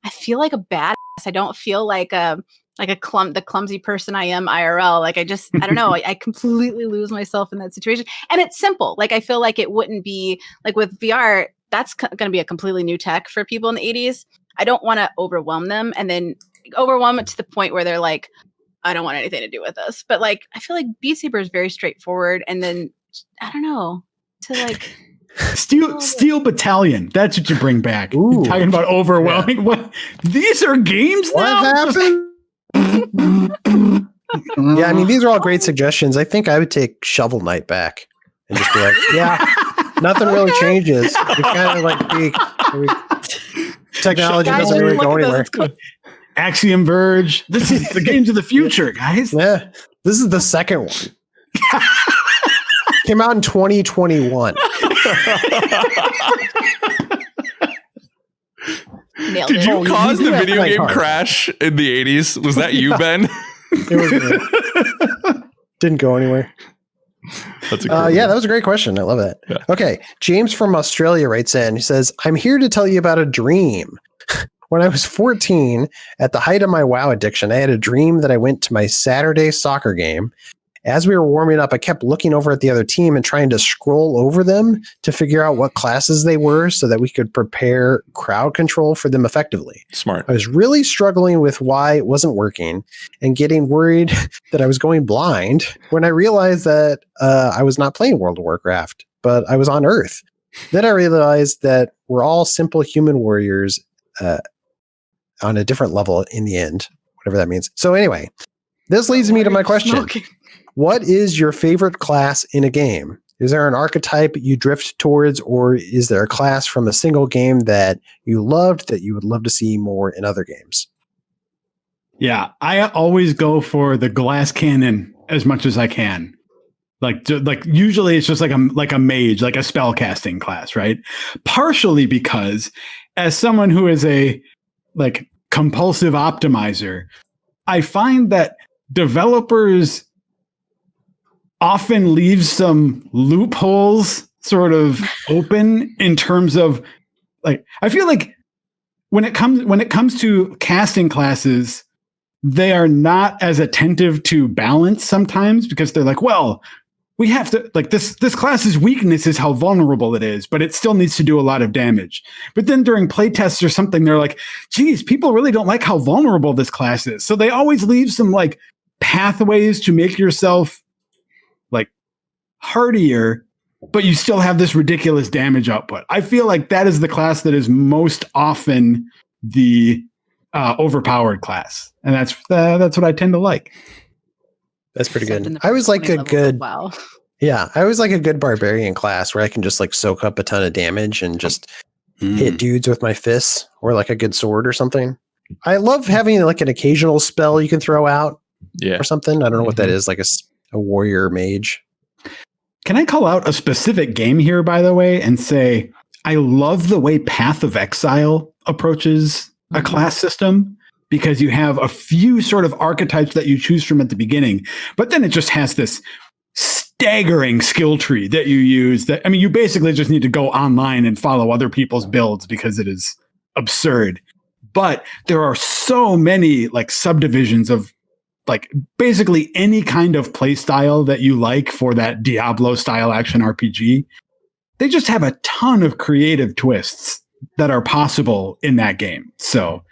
I feel like a badass. I don't feel like the clumsy person I am IRL. Like I don't know. I completely lose myself in that situation. And it's simple. Like I feel like it wouldn't be like with VR. That's going to be a completely new tech for people in the 80s. I don't want to overwhelm them and then overwhelm it to the point where they're like, I don't want anything to do with this. But like, I feel like Beat Saber is very straightforward. And then I don't know, to like Steel Battalion. That's what you bring back. You're talking about overwhelming. Yeah. What? These are games now? What happened? Yeah, I mean, these are all great suggestions. I think I would take Shovel Knight back and just be like, yeah, nothing really changes. It's kind of like technology doesn't really go anywhere. Axiom Verge. This is the games of the future, guys. Yeah, this is the second one. Came out in 2021. Did you cause the video game crash in the 80s? Was that you, Ben? It was me. Didn't go anywhere. That's yeah, that was a great question. I love that. Yeah. Okay. James from Australia writes in. He says, I'm here to tell you about a dream. When I was 14, at the height of my WoW addiction, I had a dream that I went to my Saturday soccer game. As we were warming up, I kept looking over at the other team and trying to scroll over them to figure out what classes they were so that we could prepare crowd control for them effectively. Smart. I was really struggling with why it wasn't working and getting worried that I was going blind when I realized that I was not playing World of Warcraft, but I was on Earth. Then I realized that we're all simple human warriors on a different level in the end, whatever that means. So anyway, this leads me to my question. Smoking. What is your favorite class in a game? Is there an archetype you drift towards, or is there a class from a single game that you loved that you would love to see more in other games? Yeah, I always go for the glass cannon as much as I can. Like usually it's just like a mage, like a spellcasting class, right? Partially because as someone who is a like compulsive optimizer, I find that developers often leave some loopholes sort of open in terms of like, I feel like when it comes to casting classes, they are not as attentive to balance sometimes because they're like, well, we have to like this class's weakness is how vulnerable it is, but it still needs to do a lot of damage. But then during playtests or something, they're like, geez, people really don't like how vulnerable this class is. So they always leave some like pathways to make yourself like hardier, but you still have this ridiculous damage output. I feel like that is the class that is most often the overpowered class, and that's what I tend to like. That's pretty good. I always like a good Yeah, I always like a good barbarian class where I can just like soak up a ton of damage and just hit dudes with my fists, or like a good sword or something. I love having like an occasional spell you can throw out or something. I don't know what that is, like a warrior mage. Can I call out a specific game here, by the way, and say I love the way Path of Exile approaches a class system, because you have a few sort of archetypes that you choose from at the beginning, but then it just has this staggering skill tree that you use. That, I mean, you basically just need to go online and follow other people's builds because it is absurd. But there are so many like subdivisions of like basically any kind of play style that you like for that Diablo style action RPG. They just have a ton of creative twists that are possible in that game. So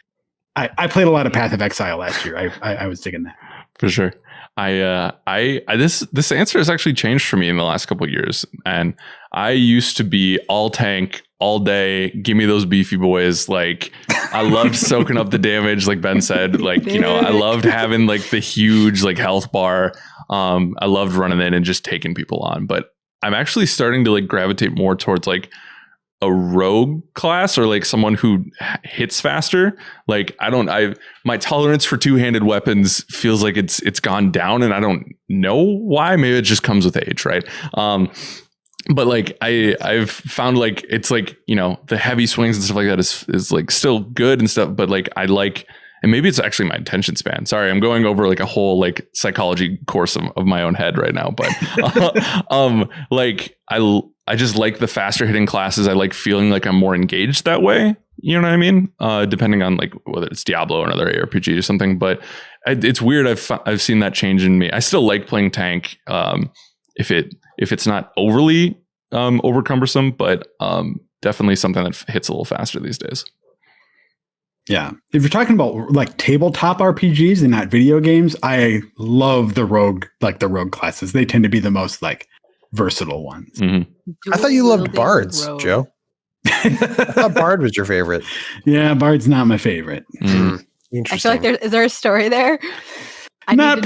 I played a lot of Path of Exile last year. I was digging that. For sure. This answer has actually changed for me in the last couple of years. And I used to be all tank all day. Give me those beefy boys. Like, I loved soaking up the damage. Like Ben said, like, you know, I loved having like the huge like health bar. I loved running in and just taking people on. But I'm actually starting to like gravitate more towards like a rogue class, or like someone who hits faster. Like my tolerance for two-handed weapons feels like it's gone down, and I don't know why. Maybe it just comes with age, right? But like I've found like it's like, you know, the heavy swings and stuff like that is like still good and stuff, but like I like, and maybe it's actually my attention span. Sorry, I'm going over like a whole like psychology course of my own head right now, but like I just like the faster hitting classes. I like feeling like I'm more engaged that way. You know what I mean? Depending on like whether it's Diablo or another ARPG or something, but it's weird. I've seen that change in me. I still like playing tank. If it's not overly over cumbersome, but definitely something that hits a little faster these days. Yeah. If you're talking about like tabletop RPGs and not video games, I love the rogue classes. They tend to be the most like versatile ones. Mm-hmm. I thought you loved bards, Joe. I thought bard was your favorite. Yeah, bard's not my favorite. I feel like is there a story there? Not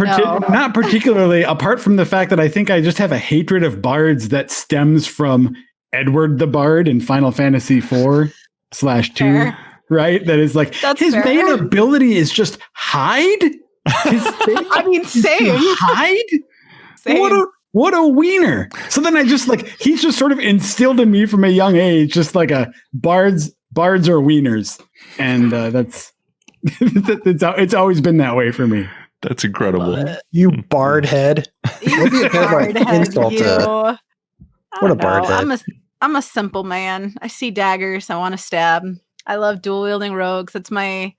particularly, apart from the fact that I think I just have a hatred of bards that stems from Edward the Bard in Final Fantasy 4/2, right? That is like, his main ability is just hide. I mean, same. Hide? Same. What a wiener. So then I just like, he's just sort of instilled in me from a young age, just like a bards are wieners. And it's always been that way in That's incredible. You bard head. You bard head. Insult. What a bard head. I'm a simple man. I see daggers. I want to stab. I love dual wielding rogues. That's my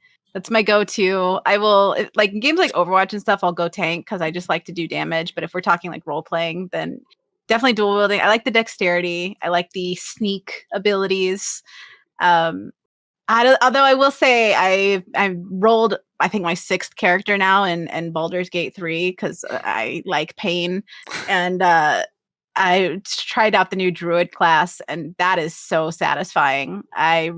go-to. I will, like in games like Overwatch and stuff, I'll go tank because I just like to do damage. But if we're talking like role playing, then definitely dual wielding. I like the dexterity. I like the sneak abilities. Although I will say I rolled, I think, my 6th character now in Baldur's Gate 3 because I like pain, and I tried out the new druid class, and that is so satisfying. I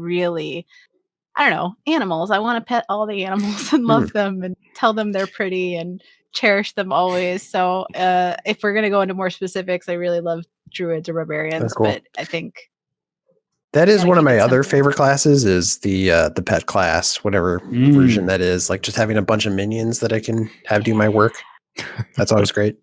don't know, animals. I want to pet all the animals and love them and tell them they're pretty and cherish them always. So if we're gonna go into more specifics, I really love druids or barbarians, cool. But I think that is one of my other favorite classes is the pet class, whatever version that is. Like just having a bunch of minions that I can have do my work. That's always great.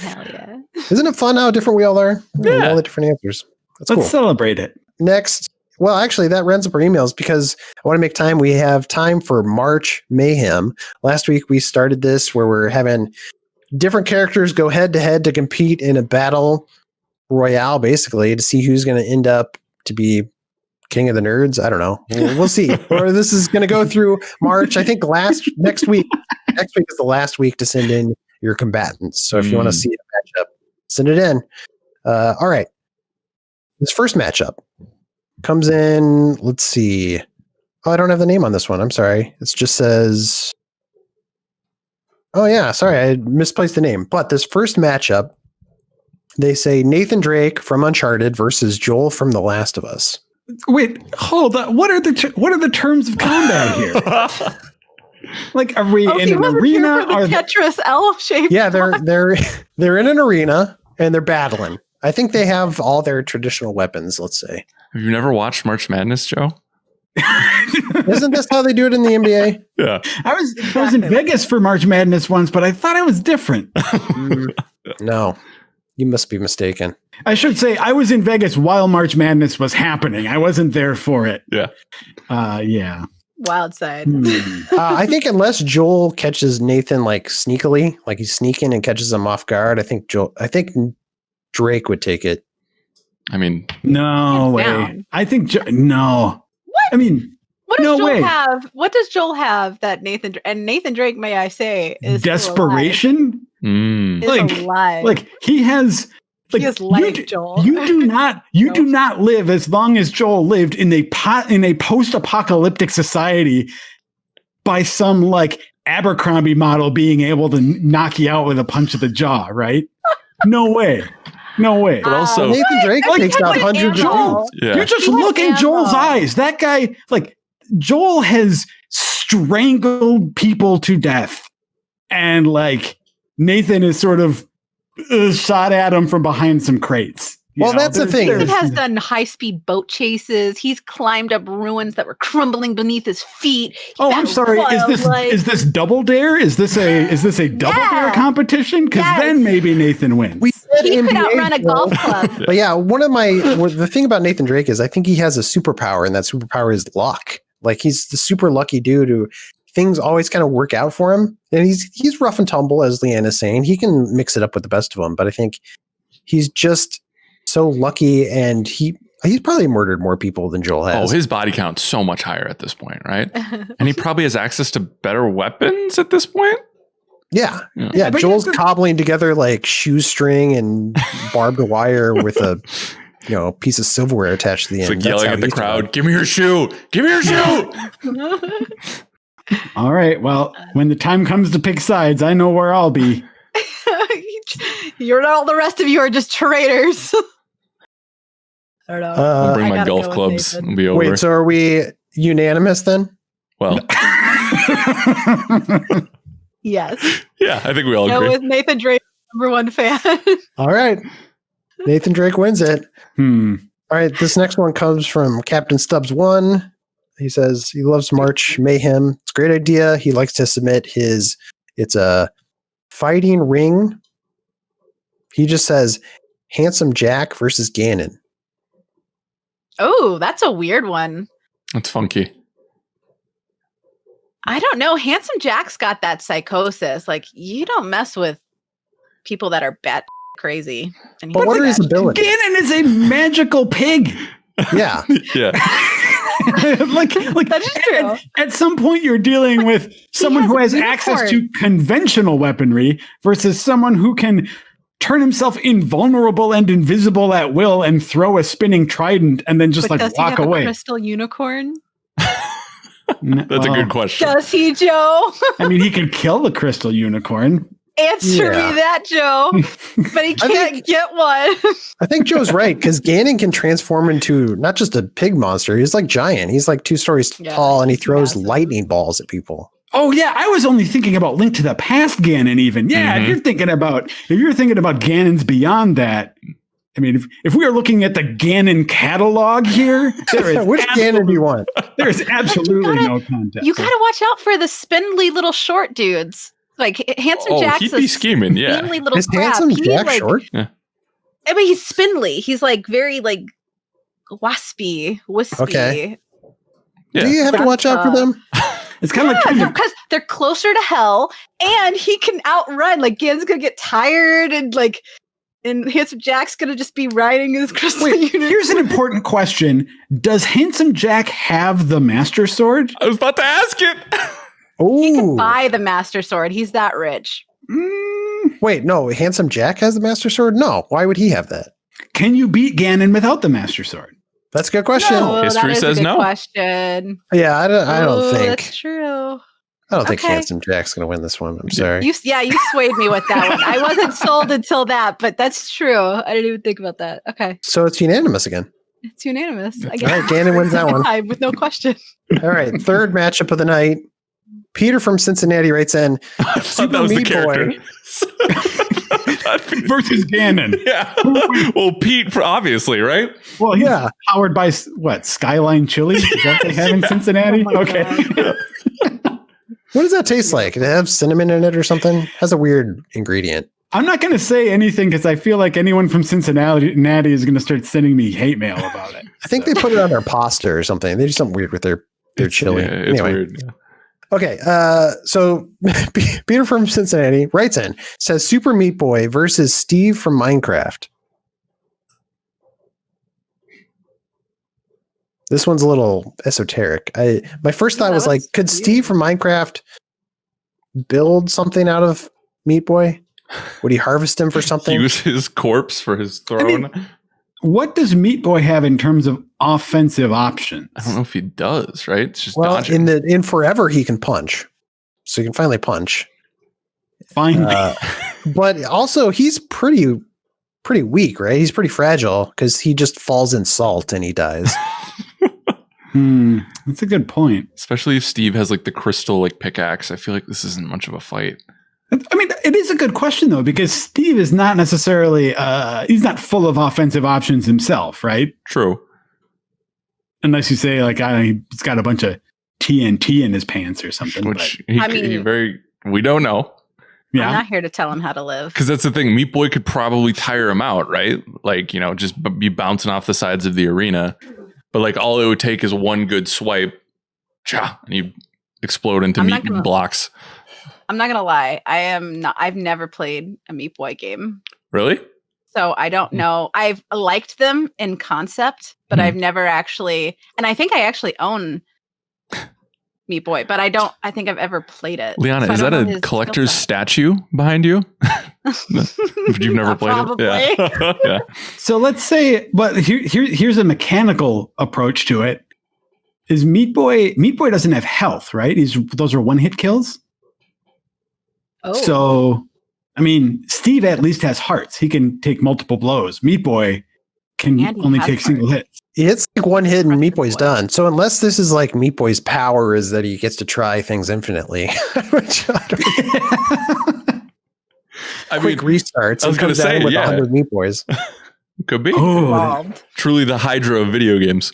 Hell yeah. Isn't it fun how different we all are? Yeah. All the different answers. Let's cool. Celebrate it. Next. Well, actually, that rounds up our emails because I want to make time. We have time for March Mayhem. Last week, we started this where we're having different characters go head to head to compete in a battle royale, basically, to see who's going to end up to be king of the nerds. I don't know. We'll see. Or this is going to go through March. I think next week is the last week to send in your combatants. So if you want to see a matchup, send it in. All right. This first matchup comes in, let's see. Oh, I don't have the name on this one. I'm sorry. It just says, oh yeah, sorry, I misplaced the name. But this first matchup They say Nathan Drake from Uncharted versus Joel from The Last of Us. Wait, hold on. What are the terms of combat here? Like, are we in an arena? Or the Tetris L shape? Yeah, they're in an arena and they're battling. I think they have all their traditional weapons. Let's say. Have you never watched March Madness, Joe? Isn't this how they do it in the NBA? Yeah, I was in Vegas for March Madness once, but I thought it was different. No, you must be mistaken. I should say I was in Vegas while March Madness was happening. I wasn't there for it. Yeah. Yeah. Wild side. I think unless Joel catches Nathan like sneakily, like he's sneaking and catches him off guard, I think Drake would take it. I mean, no way. Down. I think no. What? I mean, what does no Joel way. have? What does Joel have that Nathan Drake, may I say, is desperation? Is alive. Like he has. Like, he is like Joel. You do not live as long as Joel lived in a post-apocalyptic society by some like Abercrombie model being able to knock you out with a punch of the jaw, right? No way. But also Nathan Drake takes out hundreds of dudes. Yeah. You just look in Joel's eyes. That guy, like Joel has strangled people to death. And like Nathan is sort of shot at him from behind some crates. Well, that's the thing. Nathan has done high-speed boat chases. He's climbed up ruins that were crumbling beneath his feet. I'm sorry. Is this Double Dare? Is this a Double Dare competition? Because then maybe Nathan wins. He could outrun a golf club. But yeah, the thing about Nathan Drake is I think he has a superpower, and that superpower is luck. Like he's the super lucky dude who things always kind of work out for him. And he's rough and tumble, as Leanne is saying. He can mix it up with the best of them, but I think he's just so lucky, and he's probably murdered more people than Joel has. Oh, his body count's so much higher at this point, right? And he probably has access to better weapons at this point. Yeah. Joel's cobbling together like shoestring and barbed wire with a piece of silverware attached to the end. It's like yelling at the crowd, "Give me your shoe! Give me your shoe!" All right. Well, when the time comes to pick sides, I know where I'll be. You're not all the rest of you are just traitors. I don't know. I'll bring my golf clubs and be over. Wait, so are we unanimous then? Well, yes. Yeah, I think we all agree. With Nathan Drake, #1 fan. All right. Nathan Drake wins it. All right. This next one comes from Captain Stubbs 1. He says he loves March Mayhem. It's a great idea. He likes to submit it's a fighting ring. He just says Handsome Jack versus Ganon. Oh, that's a weird one. That's funky. I don't know. Handsome Jack's got that psychosis. Like, you don't mess with people that are bat crazy. And but what are his abilities? Ganon is a magical pig. Yeah. Yeah. like that is true. At some point you're dealing with someone who has access to conventional weaponry versus someone who can turn himself invulnerable and invisible at will and throw a spinning trident and then just does walk he have away. A crystal unicorn? That's a good question. Does he, Joe? I mean, he could kill the crystal unicorn. Answer me that, Joe. But he can't get one. I think Joe's right, because Ganon can transform into not just a pig monster. He's like giant. He's like 2 stories tall, and he throws lightning balls at people. Oh yeah, I was only thinking about Link to the Past Ganon. Even if you're thinking about Ganon's beyond that. I mean, if we are looking at the Ganon catalog here, there is which Ganon do you want? There's absolutely no contest. You gotta watch out for the spindly little short dudes. Like Handsome Jack's he'd be scheming, yeah. Spindly little Is crap. Handsome Jack short? Yeah. I mean, he's spindly. He's like very like wispy. Okay. Yeah. Do you have to watch out for them? It's kind of like because they're closer to hell, and he can outrun. Like Ganon's gonna get tired, and Handsome Jack's gonna just be riding his crystal unicorn. Here's an important question: does Handsome Jack have the Master Sword? I was about to ask it. He could buy the Master Sword. He's that rich. Wait, no. Handsome Jack has the Master Sword? No. Why would he have that? Can you beat Ganon without the Master Sword? That's a good question. No, History that is says a good no. Question. Yeah, I don't think. That's true. I don't think Handsome Jack's going to win this one. I'm sorry. You swayed me with that one. I wasn't sold until that, but that's true. I didn't even think about that. Okay. So it's unanimous again. It's unanimous. All right, Gannon wins that one. With no question. All right, third matchup of the night. Peter from Cincinnati writes in Super Meat Boy versus Gannon. Yeah. Well, Pete, obviously, right? Well, he's powered by what? Skyline Chili? Is that what they have in Cincinnati? Okay. What does that taste like? Does it have cinnamon in it or something? It has a weird ingredient. I'm not going to say anything because I feel like anyone from Cincinnati is going to start sending me hate mail about it. I think they put it on their pasta or something. They do something weird with their chili. Yeah, it's weird. Yeah. Okay, so Peter from Cincinnati writes in, says Super Meat Boy versus Steve from Minecraft. This one's a little esoteric. My first thought was like, could Steve from Minecraft build something out of Meat Boy? Would he harvest him for something? Use his corpse for his throne? What does Meat Boy have in terms of offensive options? I don't know if he does, right? It's just dodging. in Forever he can punch. So he can finally punch. But also he's pretty weak, right? He's pretty fragile because he just falls in salt and he dies. That's a good point. Especially if Steve has like the crystal like pickaxe. I feel like this isn't much of a fight. I mean, it is a good question though, because Steve is not necessarily he's not full of offensive options himself, right? True. Unless you say like he's got a bunch of TNT in his pants or something. Which we don't know. Yeah. I'm not here to tell him how to live. Because that's the thing. Meat Boy could probably tire him out, right? Like, just be bouncing off the sides of the arena. But like all it would take is one good swipe, and you explode into meat blocks. I'm not gonna lie. I've never played a Meat Boy game. Really? So I don't know. I've liked them in concept, but I've never actually. And I think I actually own Meat Boy, but I think I've ever played it. Liana, is that a collector's statue behind you? You've never played it? Yeah. So let's say, but here's a mechanical approach to it. Is Meat Boy doesn't have health, right? Those are one-hit kills. Oh. So, I mean, Steve at least has hearts. He can take multiple blows. Meat Boy can only take single hits. It's like one hit and Meat Boy's done. So unless this is like Meat Boy's power is that he gets to try things infinitely. Quick restarts. I was going to say, with 100 Meat Boys. Could be. Oh, truly the Hydra of video games.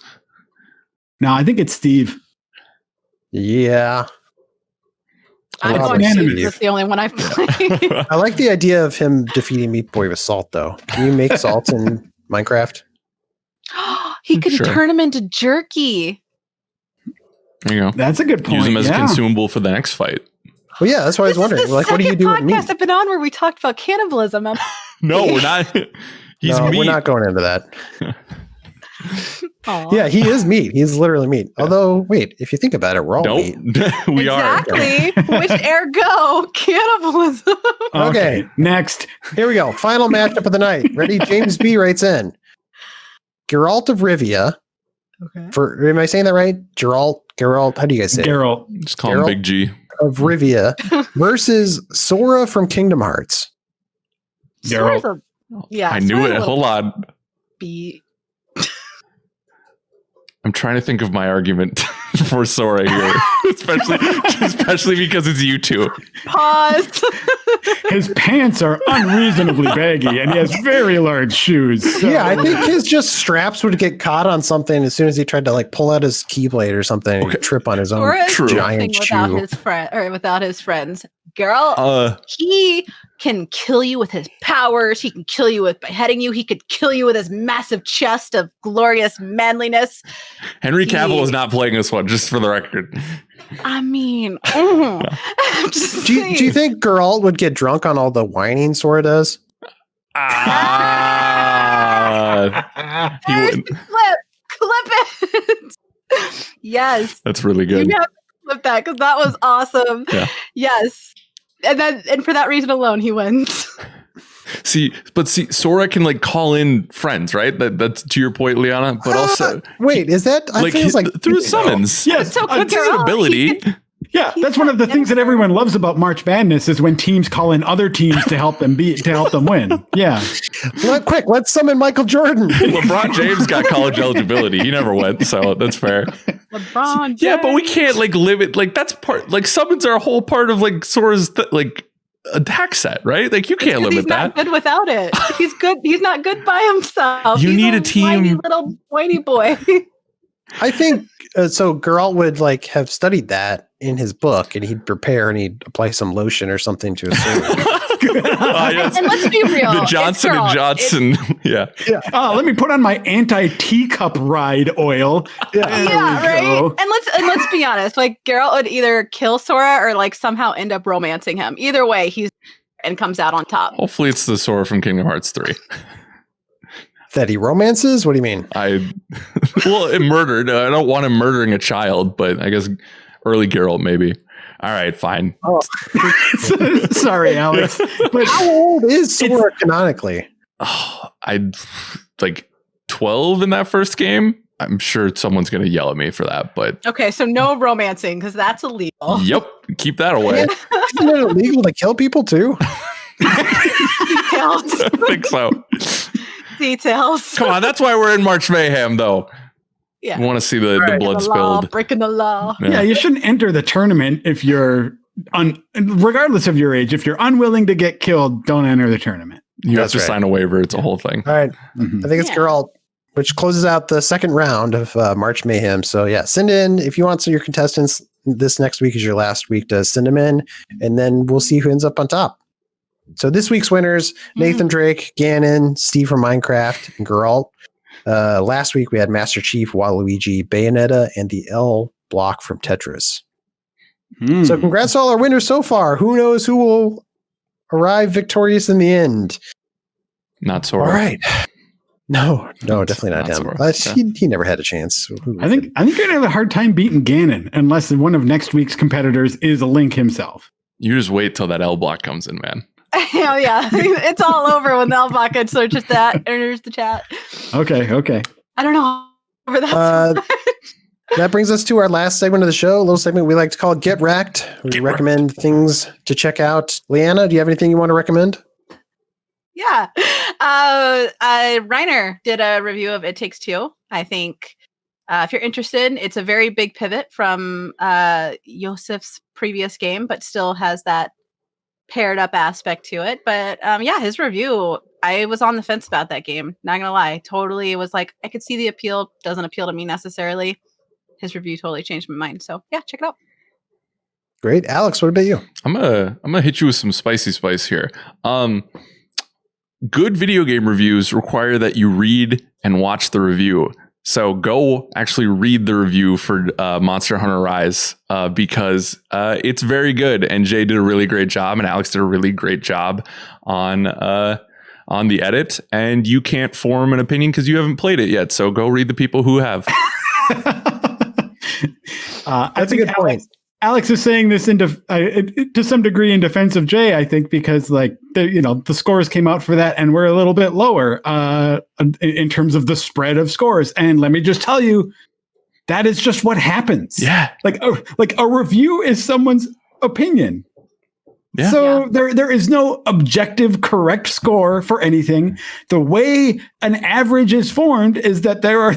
No, I think it's Steve. Yeah. I'm going Steve. That's the only one I've played. I like the idea of him defeating Meat Boy with salt, though. Can you make salt in Minecraft? He could turn him into jerky. There you go. That's a good point. Use him as a consumable for the next fight. Well, yeah, that's what I was wondering. Like, what do you do with meat? Podcast I've been on where we talked about cannibalism. No, we're not. He's meat. We're not going into that. Yeah, he is meat. He's literally meat. Although, wait, if you think about it, we're all meat. We exactly. Which ergo cannibalism. Okay, next. Here we go. Final matchup of the night. Ready? James B writes in. Geralt of Rivia. Okay. Am I saying that right? Geralt. How do you guys say Geralt. it? Just call him Big G. Of Rivia versus Sora from Kingdom Hearts. Geralt. I knew it. Hold on. I'm trying to think of my argument for Sora here, especially because it's you two. Pause. His pants are unreasonably baggy, and he has very large shoes. So. Yeah, I think his just straps would get caught on something as soon as he tried to like pull out his keyblade or something and trip on his own giant shoe. Without his friends. Girl, he can kill you with his powers. He can kill you with beheading you. He could kill you with his massive chest of glorious manliness. Henry Cavill is not playing this one, just for the record. I mean, do you think Geralt would get drunk on all the whining Sora does? He wouldn't. Clip it. Yes. That's really good. You have to clip that because that was awesome. Yeah. Yes. And for that reason alone, he wins. See, Sora can like call in friends, right? That's to your point, Liana. But also, wait, is that? Like through summons? Yes, so that's his ability. Yeah, that's one of the things that everyone loves about March Madness is when teams call in other teams to help them win. Yeah. Quick, let's summon Michael Jordan. LeBron James got college eligibility. He never went, so that's fair. LeBron James. Yeah, but we can't limit that's part summons are a whole part of Sora's attack set, right? You can't limit he's not that. good without it. He's good. He's not good by himself. You He's need a team. Whiny little whiny boy. I think so. Geralt would have studied that in his book, and he'd prepare and he'd apply some lotion or something to his Yes. And let's be real. The Johnson and Johnson. Yeah. Let me put on my anti-teacup ride oil. Yeah, right. And let's be honest. Geralt would either kill Sora or somehow end up romancing him. Either way, he's and comes out on top. Hopefully, it's the Sora from Kingdom Hearts 3. That he romances? What do you mean? It murdered. I don't want him murdering a child, but I guess early Geralt maybe. All right, fine. Oh. Sorry, Alex. But how old is Sora canonically? Oh, 12 in that first game. I'm sure someone's going to yell at me for that, but okay, so no romancing because that's illegal. Yep, keep that away. Isn't it illegal to kill people too? Details. I think so. Details. Come on, that's why we're in March Mayhem, though. Yeah, we want to see the blood spilled. Breaking the law. Yeah, you shouldn't enter the tournament if you're regardless of your age. If you're unwilling to get killed, don't enter the tournament. You have to sign a waiver. It's a whole thing. All right. I think it's Geralt, which closes out the second round of March Mayhem. So yeah, send in if you want your contestants. This next week is your last week to send them in, and then we'll see who ends up on top. So this week's winners: Nathan Drake, Ganon, Steve from Minecraft, and Geralt. Last week we had Master Chief, Waluigi, Bayonetta, and the L block from Tetris. So congrats to all our winners so far. Who knows who will arrive victorious in the end? Not Sora. All right. No, definitely not him. He never had a chance. I think you're gonna have a hard time beating Ganon unless one of next week's competitors is Link himself. You just wait till that L block comes in, man. Hell yeah. It's all over when the L block searches that enters the chat. Okay. I don't know over that. That brings us to our last segment of the show, a little segment we like to call Get Wrecked. We recommend things to check out. Leanna, do you have anything you want to recommend? Yeah. Reiner did a review of It Takes Two. I think if you're interested, it's a very big pivot from Yosef's previous game, but still has that paired up aspect to it. But his review, I was on the fence about that game. Not gonna lie. Totally was I could see the appeal. Doesn't appeal to me necessarily. His review totally changed my mind. So yeah, check it out. Great. Alex, what about you? I'm gonna hit you with some spicy spice here. Good video game reviews require that you read and watch the review. So go actually read the review for Monster Hunter Rise because it's very good. And Jay did a really great job, and Alex did a really great job on the edit. And you can't form an opinion because you haven't played it yet. So go read the people who have. I think Alex is saying this to some degree in defense of Jay, I think, because the scores came out for that and we're a little bit lower in terms of the spread of scores. And let me just tell you, that is just what happens. Yeah. A review is someone's opinion. Yeah. So there is no objective correct score for anything. The way an average is formed is that there are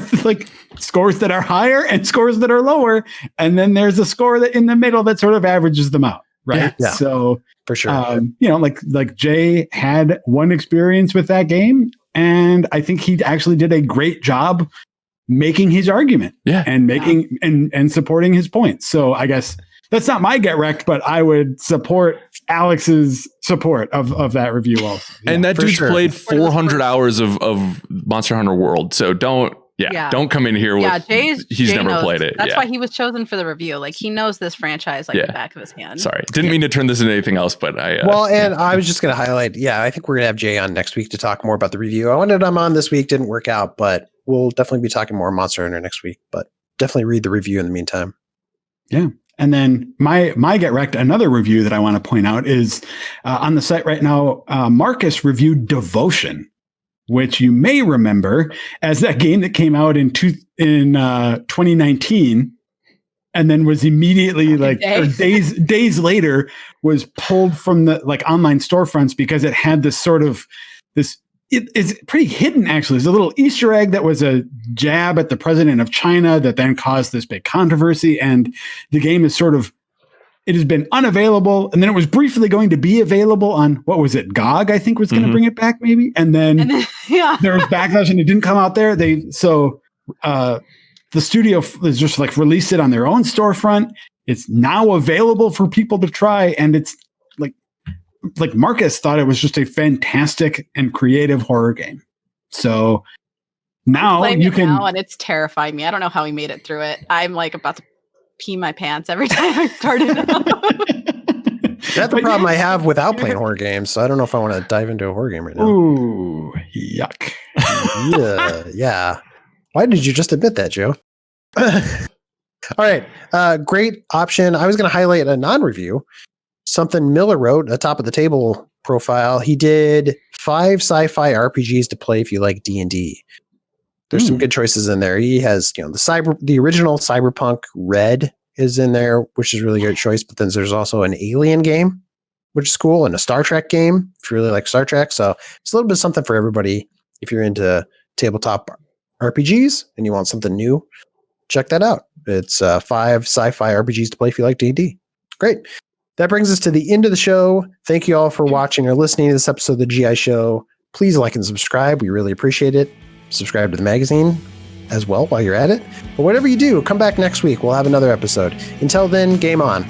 scores that are higher and scores that are lower, and then there's a score that in the middle that sort of averages them out, right? Yeah. So for sure, Jay had one experience with that game, and I think he actually did a great job making his argument, and making and supporting his points. So I guess that's not my get wrecked, but I would support Alex's support of that review also. And that dude's played 400 hours of Monster Hunter World. So don't come in here with he's never played it. That's why he was chosen for the review. He knows this franchise the back of his hand. Sorry. Didn't mean to turn this into anything else, but and I was just going to highlight, I think we're going to have Jay on next week to talk more about the review. I wanted him on this week, didn't work out, but we'll definitely be talking more Monster Hunter next week, but definitely read the review in the meantime. Yeah. And then my Get Wrecked, another review that I want to point out is on the site right now, Marcus reviewed Devotion, which you may remember as that game that came out in 2019 and then was immediately days later was pulled from the online storefronts because it had this sort of it's pretty hidden, actually. There's a little Easter egg that was a jab at the president of China that then caused this big controversy. And the game is it has been unavailable. And then it was briefly going to be available on, what was it? GOG, I think, was going to bring it back, maybe. And then there was backlash and it didn't come out there. The studio is just released it on their own storefront. It's now available for people to try. And it's like Marcus thought it was just a fantastic and creative horror game. So now you can and it's terrifying me. I don't know how he made it through it. I'm about to pee my pants every time I started. That's the problem I have without playing horror games. So I don't know if I want to dive into a horror game right now. Ooh, yuck. Yeah. Why did you just admit that, Joe? All right. Great option. I was going to highlight a non-review. Something Miller wrote, a top of the table profile. He did 5 sci-fi RPGs to play if you like D&D. There's some good choices in there. He has, the original Cyberpunk Red is in there, which is a really good choice. But then there's also an Alien game, which is cool, and a Star Trek game if you really like Star Trek. So it's a little bit of something for everybody. If you're into tabletop RPGs and you want something new, check that out. It's 5 sci-fi RPGs to play if you like D&D. Great. That brings us to the end of the show. Thank you all for watching or listening to this episode of the GI Show. Please like and subscribe. We really appreciate it. Subscribe to the magazine as well while you're at it. But whatever you do, come back next week. We'll have another episode. Until then, game on.